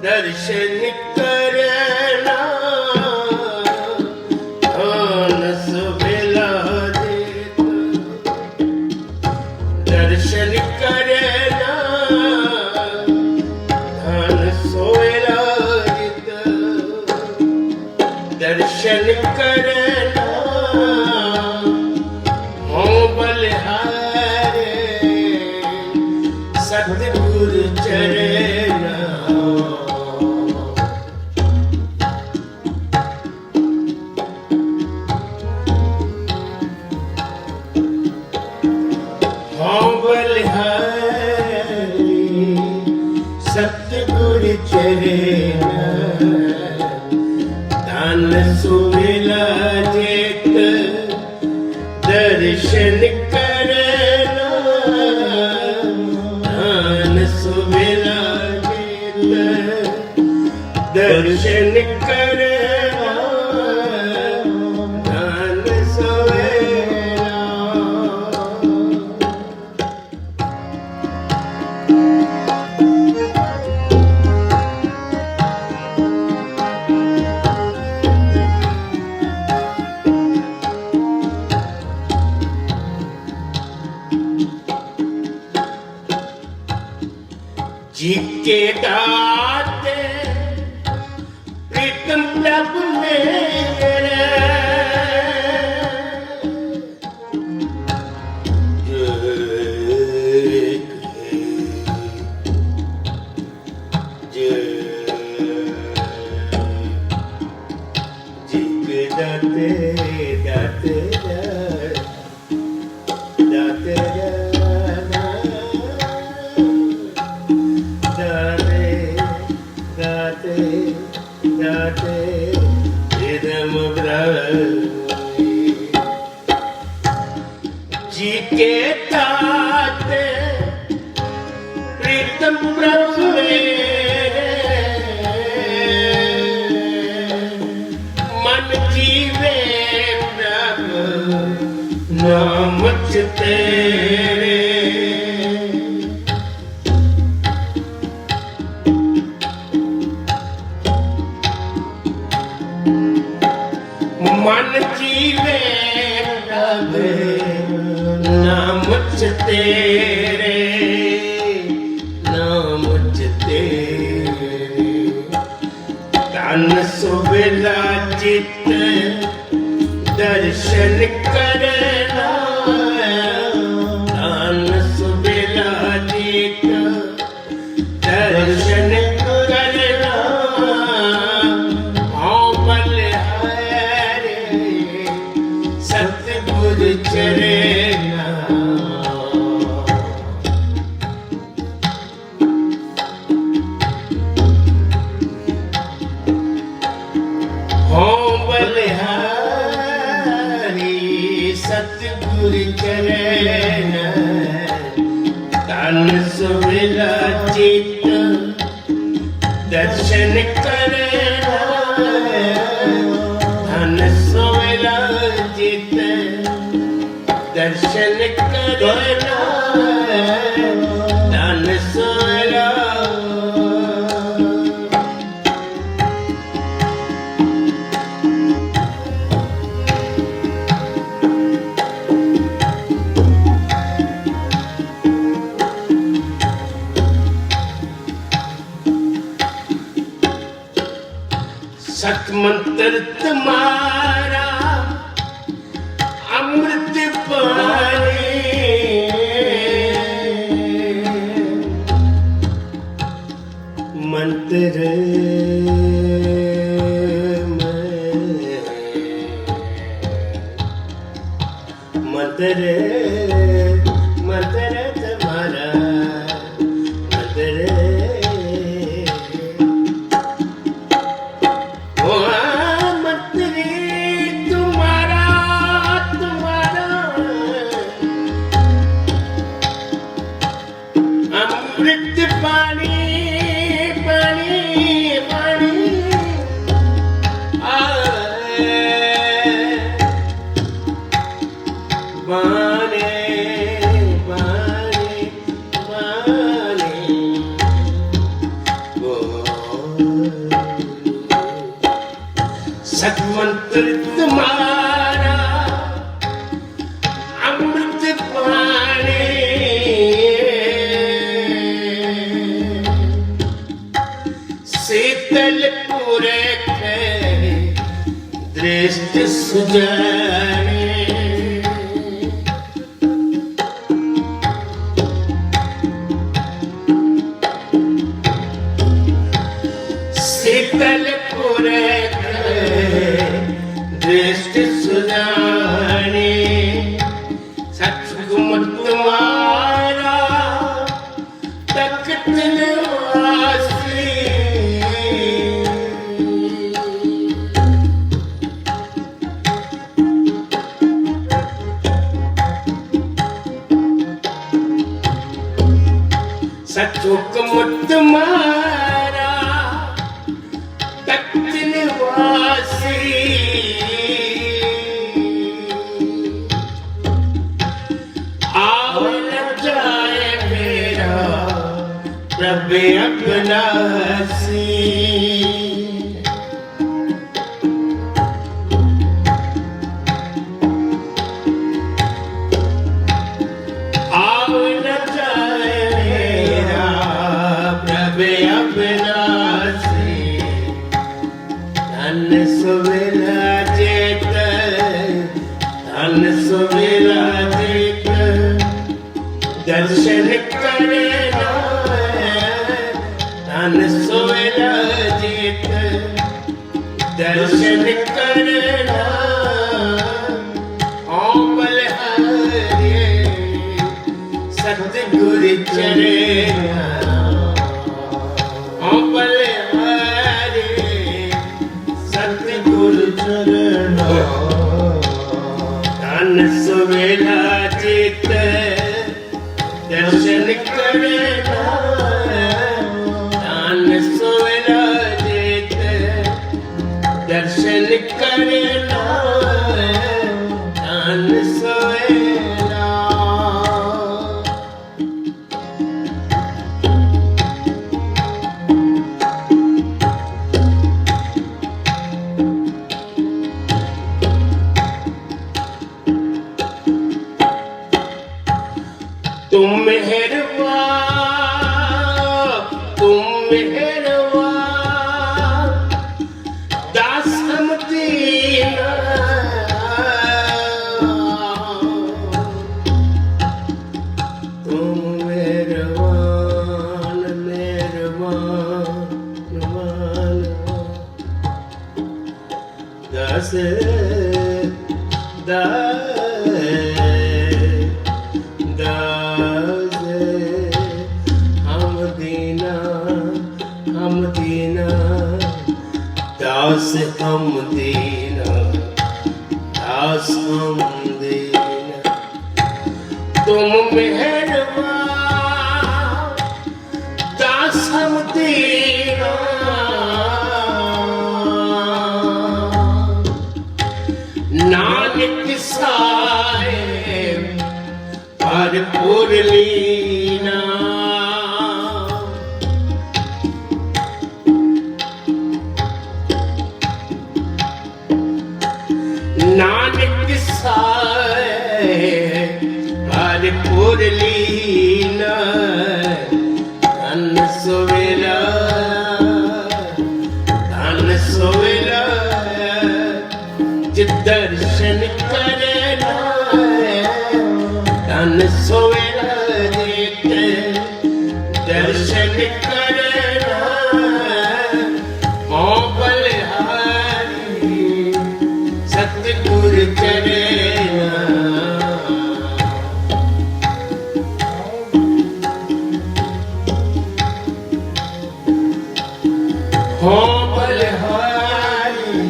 दर्शन करना धन सुबेला जित दर्शन करना धन सोएला जित दर्शन करना हो बलिहारे सतगुरु चरण सतगुरु चरण धन सुबेला जित दर्शन करना धन सुबेला जित दर्शन करना धन सुबेला जी के दाते प्रीतम प्रभु मेरे जी के दाते दाते दाते जी के दाते प्रीतम प्रभु मेरे मन जीवे प्रभु नाम तेरे मन जीवे प्रभु नाम तेरे नाम तेरे धन सुबेला जित दर्शन करना धन सुबेला जित दर्शन करना सतगुरु चरण हो बलिहारी सतगुरु चरण धन सुबेला जित दर्शन करना धन सुबेला जित दर्शन करना धन सुबेला मंत्र तुम्हारा अमृत पानी मंत्र मंत्र मंत्र तुम्हारा मंत्र अमृत पानी पानी पानी पानी पानी पानी सतमंत्र तुम्हारा अमृत पानी शीतल पूरे दृष्टि सुजाने शीतल पूरे दृष्टि सुजाने सतगुण तुम्हारा तख्त निवासी सतगुण तुम्हारा तख्त निवासी आव न जाए मेरा प्रभु अविनाशी आव न जाए मेरा प्रभु अविनाशी धन सुविला जेत धन सुविला जेत दर्शन करना धन सुविला जेत दर्शन करना ओम बलहारे सतगुरु चरेना ओम बलहारे सतगुरु चरेना धन सुविला चित दर्शन करना धन सुविला चित दर्शन करना धन सुविला तुम मेहरबान दास हम दीना तुम मेहरबान मेहरबान दास दास हम दीना दास हम दीना तुम मेहरबान दास हम दीना नानक साहेब भरपूर लीना नानक साहेब भरपूर लीना धन सुविला सोवेला देख दर्शन करना हो बलिहारी सतगुर चरना हो बलिहारी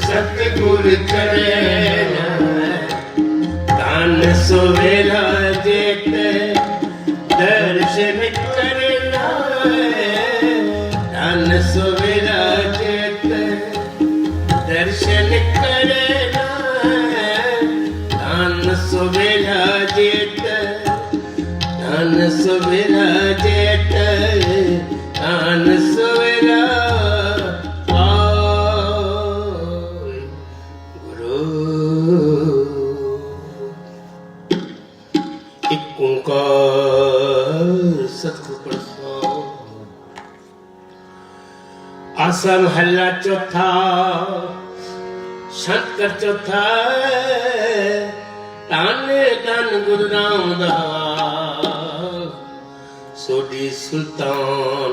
सतगुर चरना दान सोवेला जेठ दर्शन करना दान सोवेला जेठ दर्शन करना दान सोवेला जेठ दान सोवेला जेठ दान सोवेला आसा महला चौथा शंकर चौथा धन धन गुरु रामदास सोडी सुल्तान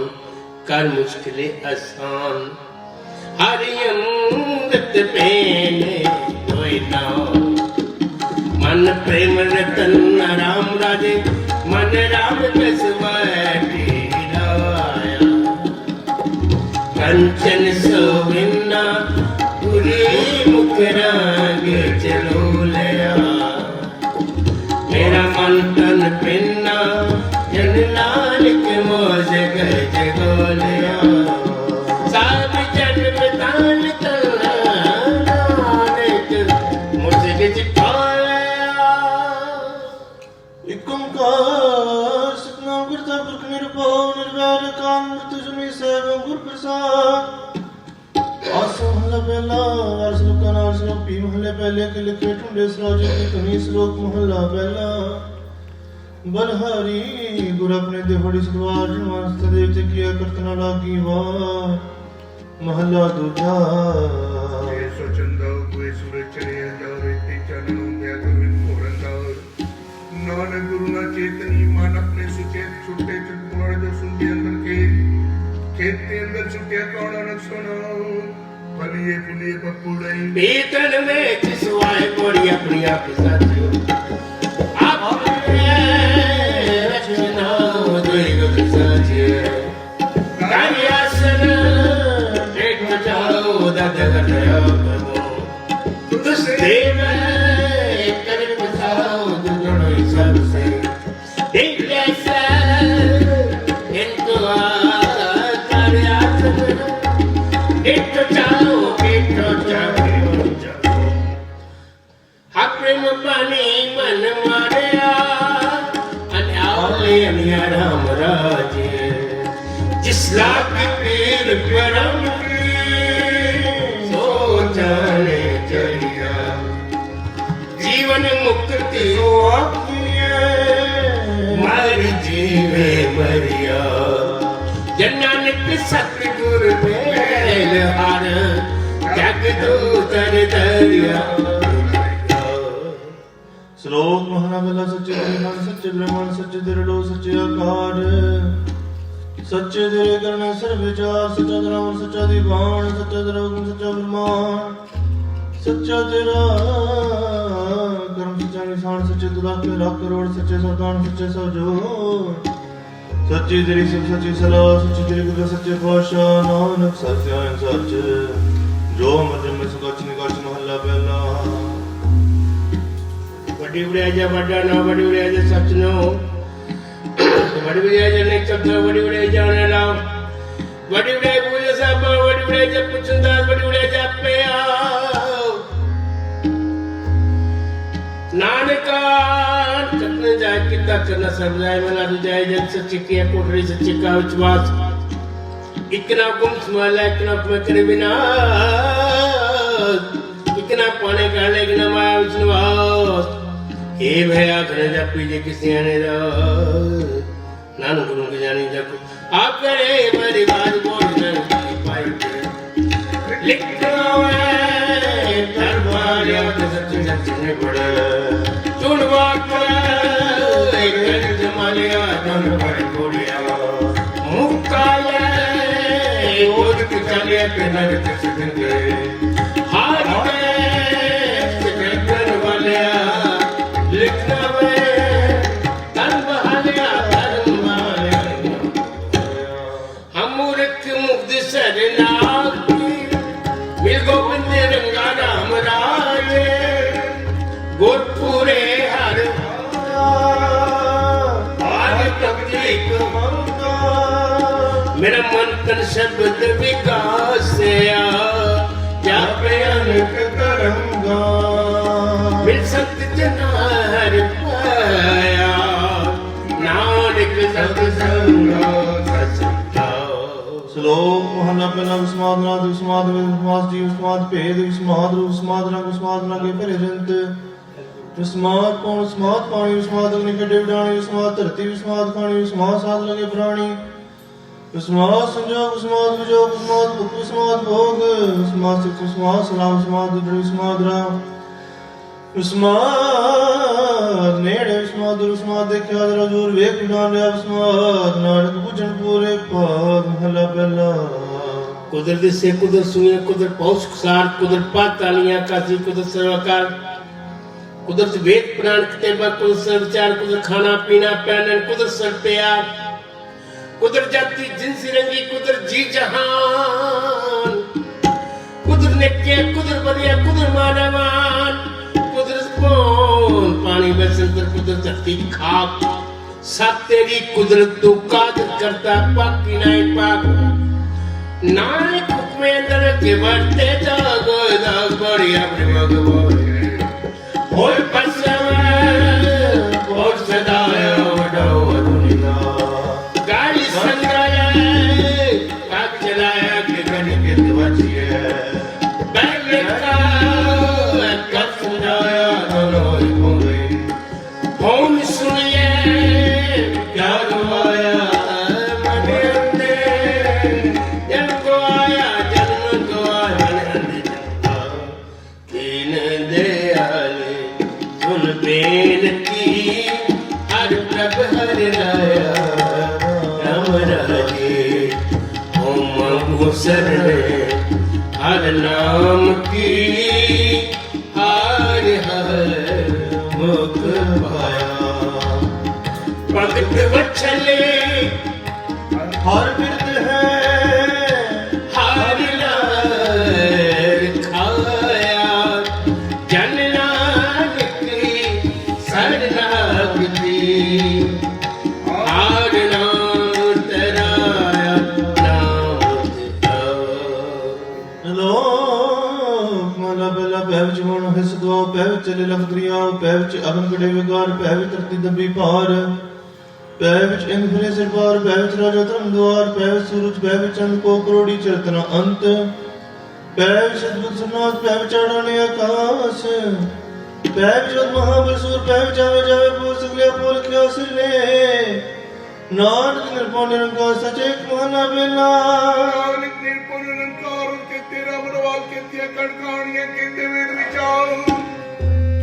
कर मुश्किले आसान हरि अमृत पेने होए नाम मन प्रेम रतन राम राजे मन राम जस बैठी राया कंचन सोविन्ना पूरी मुख रंग चलो लिया मेरा मन तन पिन्ना जन नानक मौज गज गोलिया सब जन्म दान करना नानक मुझ गिज पाया एक ओंकार सतनाम करता पुरख निरभਉ निर्वैर अकाल मूरत अजूनी सैभੰ गुर प्रसाद आसो महला पहला वारस लोका नाल श्लोक पी महले पहले के लिखे ठुंडे सराजे की कनी श्लोक महला पहला बलहारी गुर अपने देवड़ी सलवार जनवान सदेव ते किया करतना लागी वार महला दूजा सोचंदा कोई सूरज चढ़े जावे ते चनों गया गोविंद मोरंदार नानक गुरु ना चेतनी मन अपने सुचेत छुट्टे चुटकुआड़ जो सुनते अंदर के खेत के अंदर छुट्टिया कौन न सुनो भलिए पुलिए पपुड़ई पीतन में जिसवाए कोड़ी अपनी आप साथियों आप रचना दोई गुरु साथियों कालियासन एक जाओ दादा करया करो तुस देव कर पसाओ दुजणो सब से एक जैसा इनको कालियासन एक जाओ प्रेम पानी मन मारिया अन्याले अन्या राम राजे जिस लाख पीर परम सो जाने चलिया जीवन मुक्ति सो मर जीवे मरिया जनानक सतगुर मेल हर जग दूतर दरिया श्लोक महला पहला सच्चे मन सच्चे ब्रह्मण सच्चे दिरलो सच्चे आकार सच्चे दिल करने सर्व विचार सच्चा धर्म सच्चा दीवान सच्चा धर्म सच्चा ब्रह्मांड सच्चा तेरा कर्म सच्चा निशान सच्चे दुलाख लाख करोड़ सच्चे सौतान सच्चे सौजो सच्ची तेरी सब सच्ची सलाह सच्ची तेरी गुरु सच्चे पातशाह नानक सत्य सच जो मध्य में सुगच निकाच महला पहला बड़ी उड़िया जा बड़ा ना बड़ी उड़िया जा सच नो बड़ी उड़िया जा ने शब्द बड़ी उड़िया जाने लाओ बड़ी उड़िया पूजा सब बड़ी उड़िया जा पुछंदा बड़ी उड़िया जा पे आओ नानका कतने जाए कितना करना सब जाए मला जाए जब सच्ची किया कोटरी सच्ची का विश्वास इतना गुम स्माला इतना मैं करे बिना इतना पाने का लेकिन माया विष्णुवास हे भया करे जब पीजे किसी आने दा नान गुरु के जानी जब आप करे मेरी बात बोल नर की पाई लिखो है दरबार या सच्चे सच्चे ने पड़ा चुन बात बड़े घोड़िया मुक्काले ओद के चले पे नरक सगंगे हार के गगन वाले लिखना वे तन बहालिया धर्म वाले हम मूर्ख मुग्ध सरनाग मिल गोविंद रंगा राम राजे गुरपुरे हर मेरा मन तन शब्द विकास क्या अनक करंगा मिल संत जना हर पाया नानक सत्संगा श्लोक महला पहला विस्माद नाद विस्माद विस्माद जीव विस्माद भेद विस्माद रूप विस्माद रंग विस्माद नागे परिजंत विस्माद पौन विस्माद पानी विस्माद अग्नि कटे विडाणी विस्माद धरती विस्माद खानी विस्माद साध लगे प्राणी विस्माद संजोग विस्माद विजोग विस्माद भुक विस्माद भोग विस्माद सिख विस्माद सलाम विस्माद दुर् विस्माद राम विस्माद नेड़े विस्माद दुर् विस्माद देखा रजूर वेक विडान लिया विस्माद नानक बुझन पूरे पाद महला पहला कुदरत से कुदरत सुए कुदरत पौष सार कुदरत पातालियां कासी कुदरत सर्वकार कुदरत वेद प्राण कतेबा कुदरत सरचार कुदरत खाना पीना पहनन कुदरत सर प्यार कुदरत जाति जिनसी रंगी कुदरत जी जहान कुदरत ने के कुदरत बनिया कुदरत मानवान कुदरत कौन पानी में संतर कुदरत धरती खाक सब तेरी कुदरत तू कादर करता पाक की नहीं पाक नानक हुक्मे अंदर के वर्ते जागो दाग बढ़िया प्रेम भगवान होय पसव और सदाय वडो दुनिया गाड़ी संगाया पाक चलाया के गन के दवचिए बैले का कब सुनाया दोनों घूमे फोन सुनिए क्या गवाया मने अंदर जन्म को आया जन्म को आया तीन दयाले सुन बेनती हर प्रभ हर राया राम राजे ओम घुसर हर नाम की हर हर मुख पाया भगत वत्सले हर बिरद है हर लार खाया जन नानक शरणागति हर नाम तराया नाम लोक माला बेला पैव जमन हिस दो पैव चले लख दरिया पैव च अगन कटे विकार पैव धरती दबी पार पैव च इंद फिरे सिर पार पैव च राजा धर्म द्वार पैव सूरज पैव चंद को करोड़ी चरतना अंत पैव सदबुद सुनाथ पैव चढ़ाने आकाश पैव जद महाबल सूर पैव जावे जावे बोल सगले बोल क्या सिले नानक निर्भय निरंकार सच एक महला बेला नानक निर्भय निरंकार के तेरा मनवाल के तिया कणकाणियां के ते वेद विचार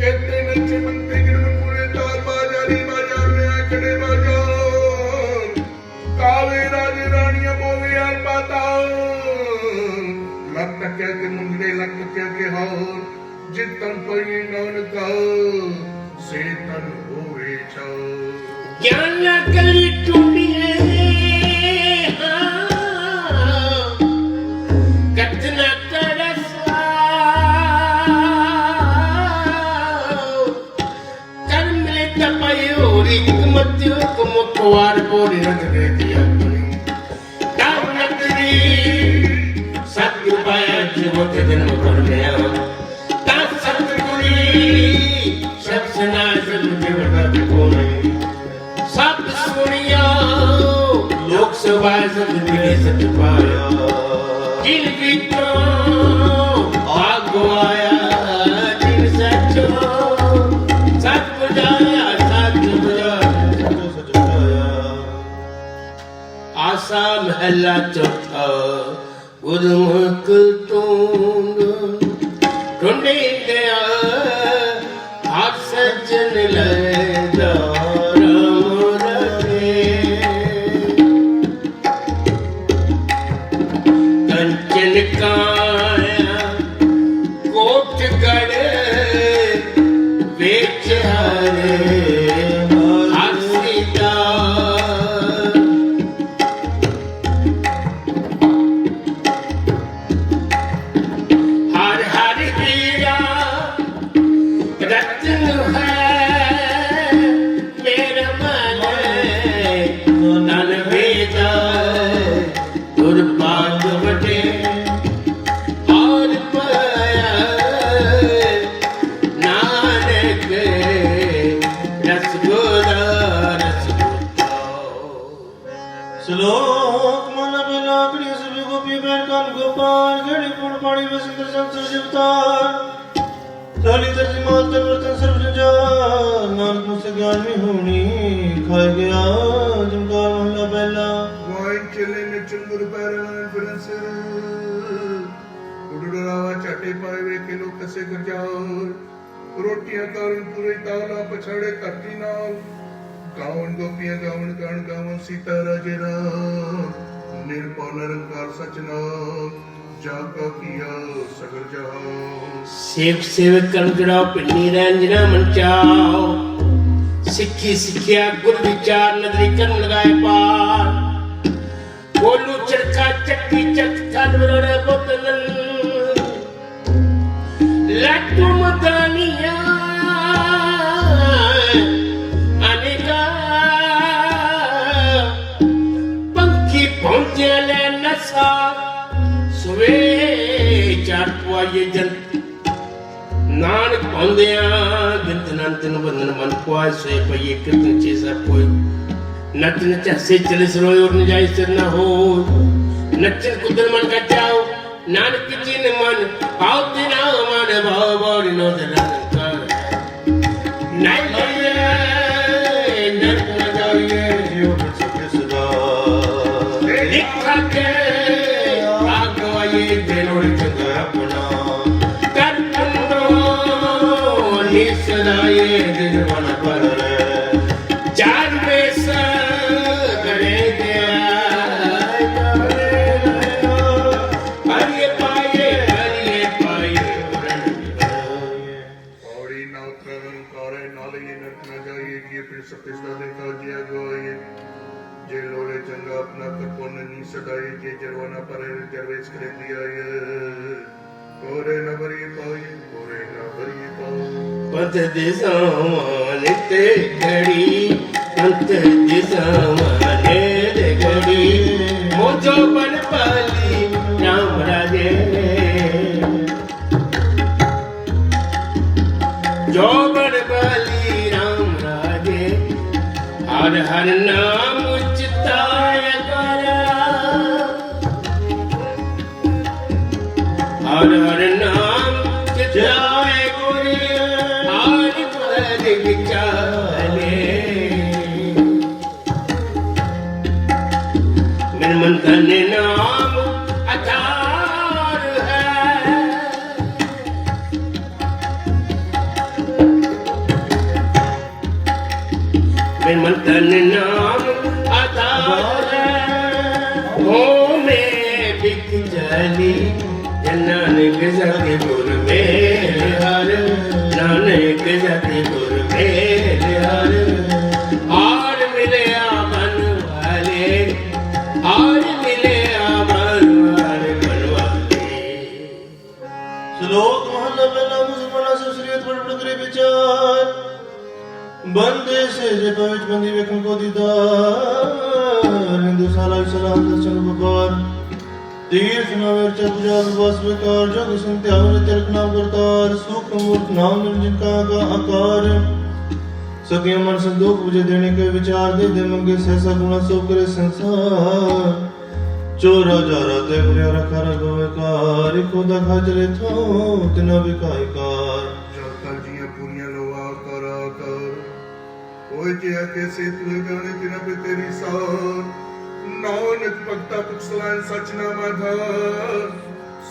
कहते नचे बनते गिरन पूरे ताल बाजारी बाजार में आकड़े बाजार कावे राजे रानियां बोले यार पाताल लग तक के मुंगरे लग तक के हाल जितन पई नानक से तन होवे छाओ ज्ञान कली टूटिए कतना करसा कर्म ले तपयो रिकमत को मुखवार बोले रख दे दिया कामनत्री सत्य पाया जीवत जन्म कर गया ता सत्य सब सना सब देवता को नहीं सब सुनिया लोकसभा सब मिले सच पाया जिन गीतों आगवाया जिन सचो सच बुझाया सच बुझाया आशा महला चौथा गुरुमुख टूंग ढूंढे गया हर सज्जन ले दारम रखे श्लोक मन बिना कड़ी सभी गोपी बैन कान गोपाल घड़ी पुण पाणी में सिंदर संसर जीवतार थाली तरसी मातर वर्तन सर्व जंजार नानक मुझसे ज्ञान में होनी खाए गया जमकार महला पहला वाइन चले में चुंदर पैरवान फिरंसे उड़ड़ावा चाटे पाए वे के लोग कसे कर जाओ रोटियां कारण पूरे ताला पछाड़े करती नाल गावन गोपियां गावन गान गावन सीता राजे राम निर्भय निरंकार सचना जागा किया सगर जहां सेवक सेवक कर्म जड़ाओ पिन्नी रंजना मन चाओ सिक्खी सिक्खिया गुर विचार नदरी कर्म लगाए पार बोलू चरखा चक्की चक थन बरोड़े बोतलन लट्टू मदानिया अनेका पंखी पहुंचे ले नशा सुवे चार पुआये जन नानक पाਉਂਦਿਆਂ ਬਿੰਦ ਨੰਤਨ ਬੰਧਨ ਮਨ ਪੁਆਇ ਸੋਏ ਪਈਏ ਕਿਤਨ ਚੀਜ਼ਾ ਕੋਈ ਨੱਚਨ ਚਾਸੇ ਚਲੇ ਸਰੋਏ ਔਰ ਨਜਾਇ ਸਿਰ ਨਾ ਹੋ ਨੱਚਨ ਕੁਦਨ ਮਨ ਕਾ ਚਾਓ ਨਾਨਕ ਜੀ ਨੇ ਮਨ ਪਾਉ ਤੇ ਨਾ ਮਨ ਭਾਵ ਬੋੜੀ ਨੋ ਦਰੰਕਾਰ ਨਹੀਂ ਲਈਏ ਨਰਕ ਨਾ ਜਾਈਏ जीव में सत्य सदा ਲਿਖਾ ਕੇ ਆਗਵਾਏ ਦੇਨੋੜ ਚੰਗਾ ਆਪਣਾ सदाए दिन मन पर चार बेस करे हरिये पाए पौड़ी ना उतरन कारे नाले नट न जाइए कि फिर सपिस्ता देखा जिया गवाइए जे लोड़े चंगा अपना करपोन नी सदाए जे जरवाना पर जरवेश करे दिया ये कोरे न भरिए पाए कोरे न भरिए पाए पंथ दिशावाने ते घड़ी पंथ दिशावाने ते घड़ी मोजो बन पाली राम राजे जो बन पाली राम राजे हर हर नाम उचिताय करा हर हर नाम चिताय मेरे मन का नाम आधार है मेरे मन का नाम आधार है हो में बिक जाली नानक जाते गुर मेरे हर नानक जाते गुर मेरे हर और मिले मन वाले और मिले मन वाले बनवाले श्लोक महला पहला मुसलमाना से शरीयत पर पड़करे विचार बंदे से जे पवित्र बंदी वेखन को दीदार हिंदू साला सलाम दर्शन बपार तीर्थ नाम चर पूजा बस विकार जग सुनते हमरे तिलक नाम करतार सुख मूर्त नाम निर्जिन का आकार सके मन संदोख बुझे देने के विचार दे दे मंगे सहसा गुणा सो करे संसार चोरा जारा ते प्रिया रखा रघुवेकार खुदा खाचरे थो तिना बिकाई कार जाता जिया पुनिया लोआ करा कर ओए जिया कैसे तू गाने तिना पे तेरी सार नानक भक्ता पुछलान सच नाम आधार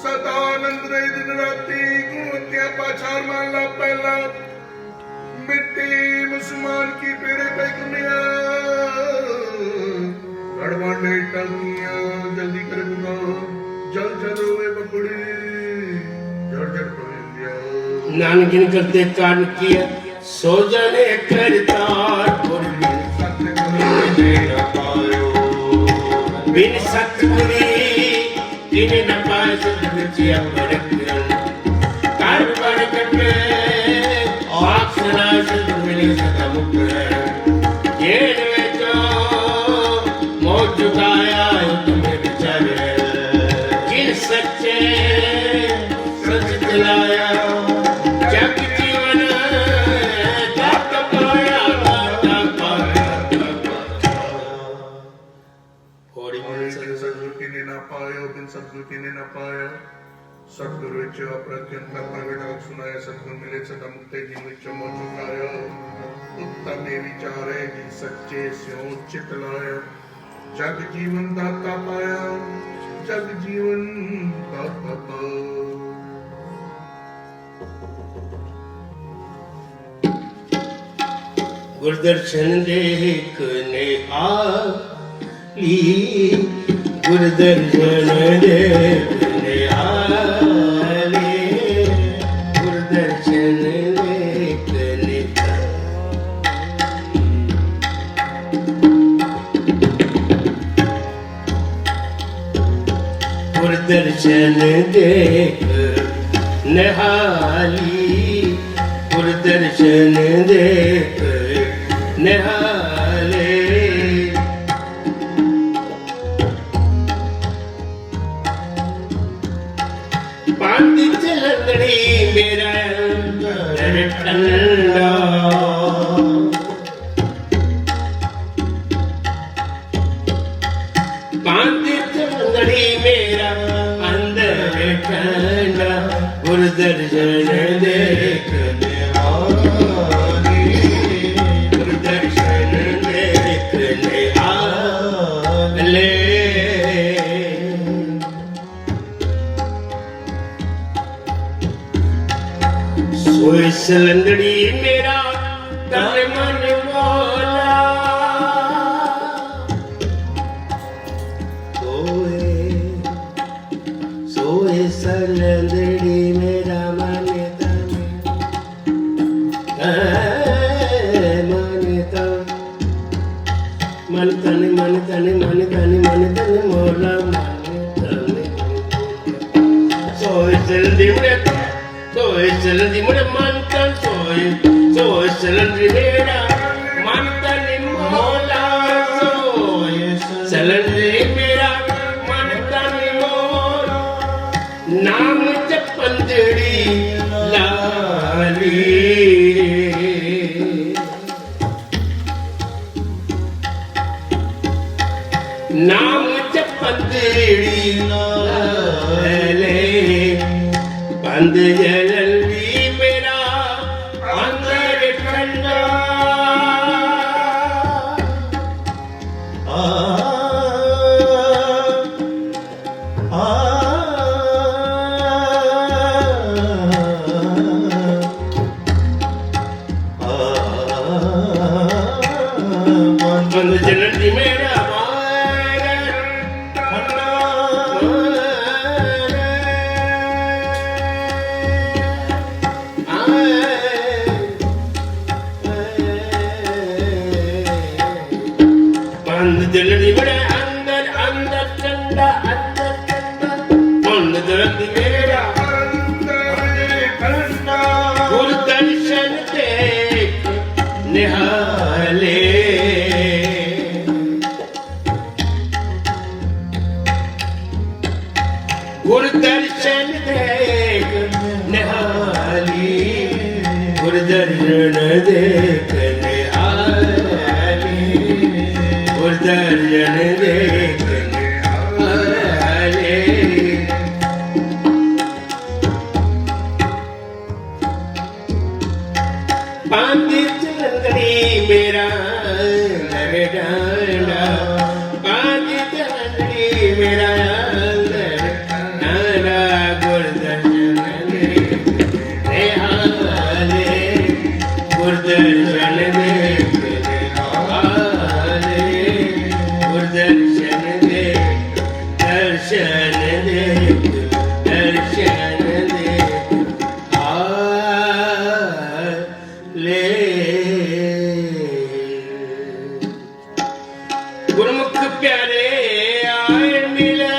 सदा आनंद रहे दिन राती गुणवत्या पाछार मान ला पहला मिट्टी मुसलमान की पेड़े पे कमिया गड़वाने टंगिया जल्दी कर बुना जल जल रोए बकड़ी जड़ जड़ पड़िया नानक ने करते कान किया सो जाने करतार और बिन सतगुरी तिने न पाए सतगुरी अपरकरण कार पर कटे आक्षरा सतगुरी सतमुख ये वे तो मोह चुकाया तुम्हें बिचारे किन सच्चे सच दिलाया जग जीवन सतगुरु तिने न पाया सतगुरु विच अप्रत्यंता प्रगटा सुनाया सतगुरु मिले सदा मुक्ते जी विच मोह चुकाया उत्तम ने विचारे जी सच्चे स्यों चित लाया जग जीवन दाता पाया जग जीवन दाता पाया गुरदर्शन देखने आली गुरदर्शन देखने आले गुरदर्शन देखने गुरदर्शन देख नहाली गुरदर्शन देख निहाले पांदी चलंदड़ी मेरा अंदर ठंडा पांदी चलंदड़ी मेरा अंदर ठंडा गुरदर्शन देखने सोए सलंदड़ी मेरा तन मन मौला सोए सलंदड़ी मेरा मन तन मन तन मन तन मन तन मन तन मौला सोए सलंदड़ी मेरा सोए सलंदड़ी मेरा मन तन सोए सलंदड़ी मेरा मन तन मौला सोए सलंदड़ी मेरा मन तन मौला नाम जपंदड़ी लाली नाम जपंदड़ी लाले बंद जलंदी मेरा अंदर ठंडा बंद जलंदी मेरा दिलड़ी बड़े अंदर अंदर ठंडा मन दर्द मेरा गुरदर्शन देख निहाले गुरदर्शन देख निहाली गुरदर्शन देख निहाली गुरदर्शन देखने आले पांदी चलंदड़ी मेरा अंदर डांडा पांदी चलंदड़ी मेरा अंदर डांडा गुरदर्शन देखने आले गुरदर्शन देखने आले दर्शन दे दर्शन दे दर्शन दे ले गुरमुख प्यारे आए मिला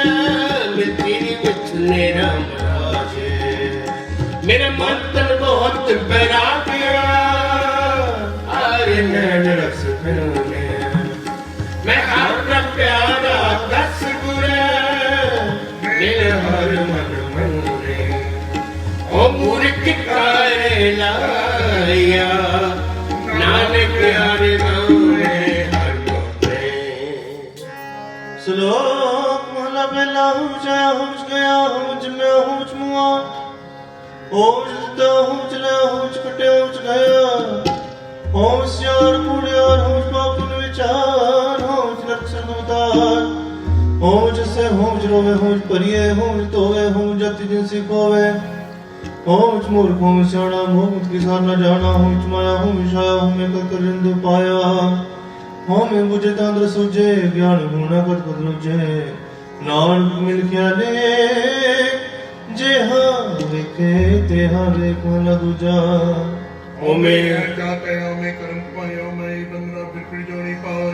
तेरी बिछने राम राज मेरा मन तन बहुत बरा गया आए नैन रस फिरोने मैं आपका प्यारा दस गुरा मेरे हर मन मने ओ मूर्ख कारे लाया नानक हर नामे हर गोते श्लोक महला पहला ऊंचा ਆਇਆ ਹੂੰ ਚ ਗਿਆ ਹੂੰ ਜੰਮਿਆ ਹੂੰ ਚ ਮੁਆ ਹੂੰ ਚ ਦਿੱਤਾ ਹੂੰ ਚ ਲਿਆ ਹੂੰ ਚ ਕੱਟਿਆ ਹੂੰ ਚ ਗਿਆ ਹੂੰ ਸਿਆਰ ਕੁੜਿਆਰ ਹੂੰ ਚ ਪਾਪ ਨੂੰ ਵਿਚਾਰ ਹੂੰ ਚ ਨਰਕ ਸਰਦੂਤਾਰ ਹੂੰ ਚ ਸੇ ਹੂੰ ਚ ਰੋਵੇ ਹੂੰ ਚ ਭਰੀਏ ਹੂੰ ਚ ਧੋਵੇ ਹੂੰ ਜਤੀ ਜਿਨਸੀ ਕੋਵੇ ਹੂੰ ਚ ਮੂਰਖ ਹੂੰ ਸਿਆਣਾ ਮੋਹ ਕੀ ਸਾਰ ਨਾ ਜਾਣਾ ਹੂੰ ਚ ਮਾਇਆ ਹੂੰ ਵਿਛਾਇਆ ਹੂੰ ਮੈਂ ਕਰ ਰਿੰਦੂ ਪਾਇਆ ਹੂੰ ਮੈਂ ਬੁਝੇ ਤੰਦਰ ਸੁਝੇ ਗਿਆਨ ਗੁਣਾ ਕਤ ਕਤ ਲੁਝੇ ਨਾਨਕ ਮਿਲ ਖਿਆਲੇ ਜੇ ਹਾਂ ਵੇਖੇ ਤੇ ਹਾਂ ਵੇਖ ਨਾ ਦੂਜਾ ओमे जाते ओमे कर्म पाए ओमे बंदना बिगड़ जोड़ी पाए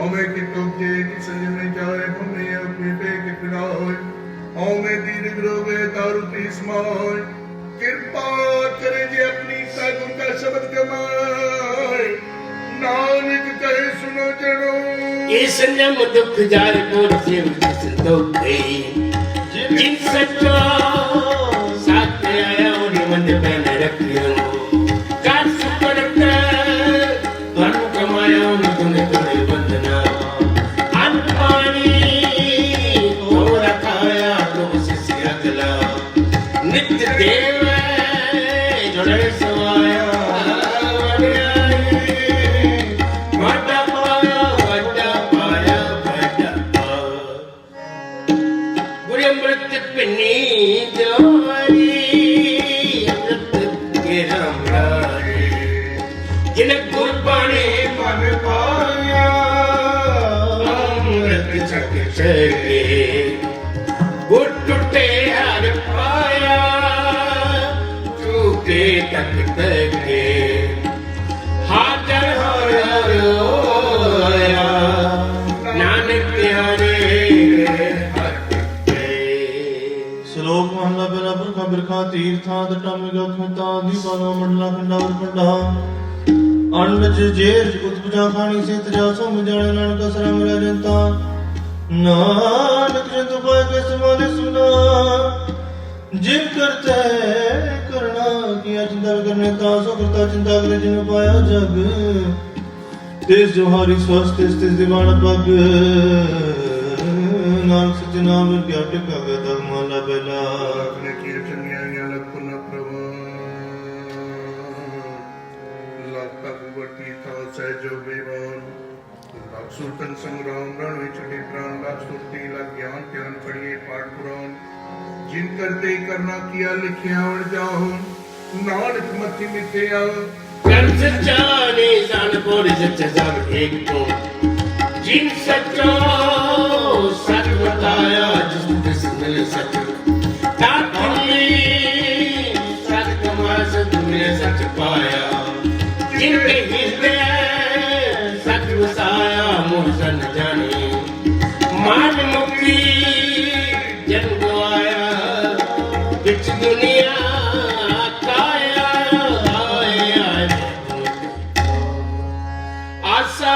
ओमे की टोके की संजम में जाए हमने अपने पे के पिलाए ओमे दीर्घ रोगे दारू पी समाए कृपा करे जे अपनी सागुन का शब्द कमाए नानक कहे सुनो जनो ये संयम दुख जार को सेव संतोष जिन सच्चा साथ में आया और मंद पहने रखियो टूटे हर पाया चूके तक तके हाजर होया नानक प्यारे ਸ਼ਲੋਕ ਮਹਲਾ ਪਹਿਲਾ ਪੁਰਖਾ ਬਿਰਖਾ ਤੀਰਥਾਂ ਤਟਾ ਮਿਗਾ ਖੰਤਾ ਦੀਵਾਨਾ ਮੰਡਲਾ ਖੰਡਾਵਰ ਪੰਡਾ ਅੰਨ ਚ ਜੇਰ ਉਤਪਜਾ ਖਾਣੀ ਸੇ ਤਜਾ ਸੋ ਮਿਜਾਣੇ ਨਾਨਕ ਸਰਮ ਰਾਜੰਤਾ ਨਾਨਕ ਜਿੰਦ ਪਾਇ ਕੇ ਸਮਾਲੇ ਸੁਨਾ ਜਿਨ ਕਰਤੇ ਕਰਨਾ ਕੀਆ ਚਿੰਤਾ ਕਰਨੇ ਤਾ ਸੋ ਕਰਤਾ ਚਿੰਤਾ ਕਰੇ ਜਿਨ ਪਾਇਆ ਜਗ ਤਿਸ ਜੋ ਹਰੀ ਸਵਸਤ ਤਿਸ ਦੀਵਾਨ ਪਗ ਨਾਮ ਸਚ ਨਾਮ ਕਿਆ ਟਿਕਾ ਗਾ ਮਹਲਾ ਪਹਿਲਾ अपने कीर्तनिया लखन प्रभु लाखा कुवती था सहजो बेवान लाख सुल्तन संग्राम रण विचटे प्राण लाख सुरती लाख ज्ञान ध्यान पढ़िए पाठ पुराण जिन करते करना किया लिखिया और जाओ नानक मथि मिथे आओ कर सच्चा निशान बोल सच्चा सब एक तो जिन सच्चा सच बताया जिस मिले सच सच कमा सच मिले सच पाया जिनके हृदय सच वसाया मोहसन जाने मान मुक्ति जन्म गवाया बिच दुनिया काया आसा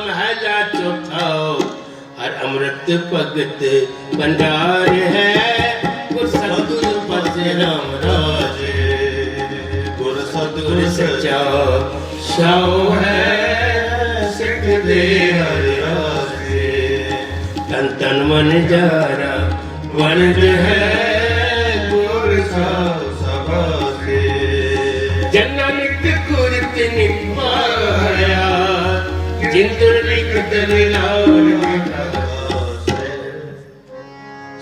महला चौथा हर अमृत भगत भंडार है गुर सतगुरु पद राम राजे गुर सतगुरु सच्चा शाओ है सिख दे हर राजे तन तन मन जारा वरद है गुर सबासे जन्नत कुरत निपाया जिंदर लिखत लाल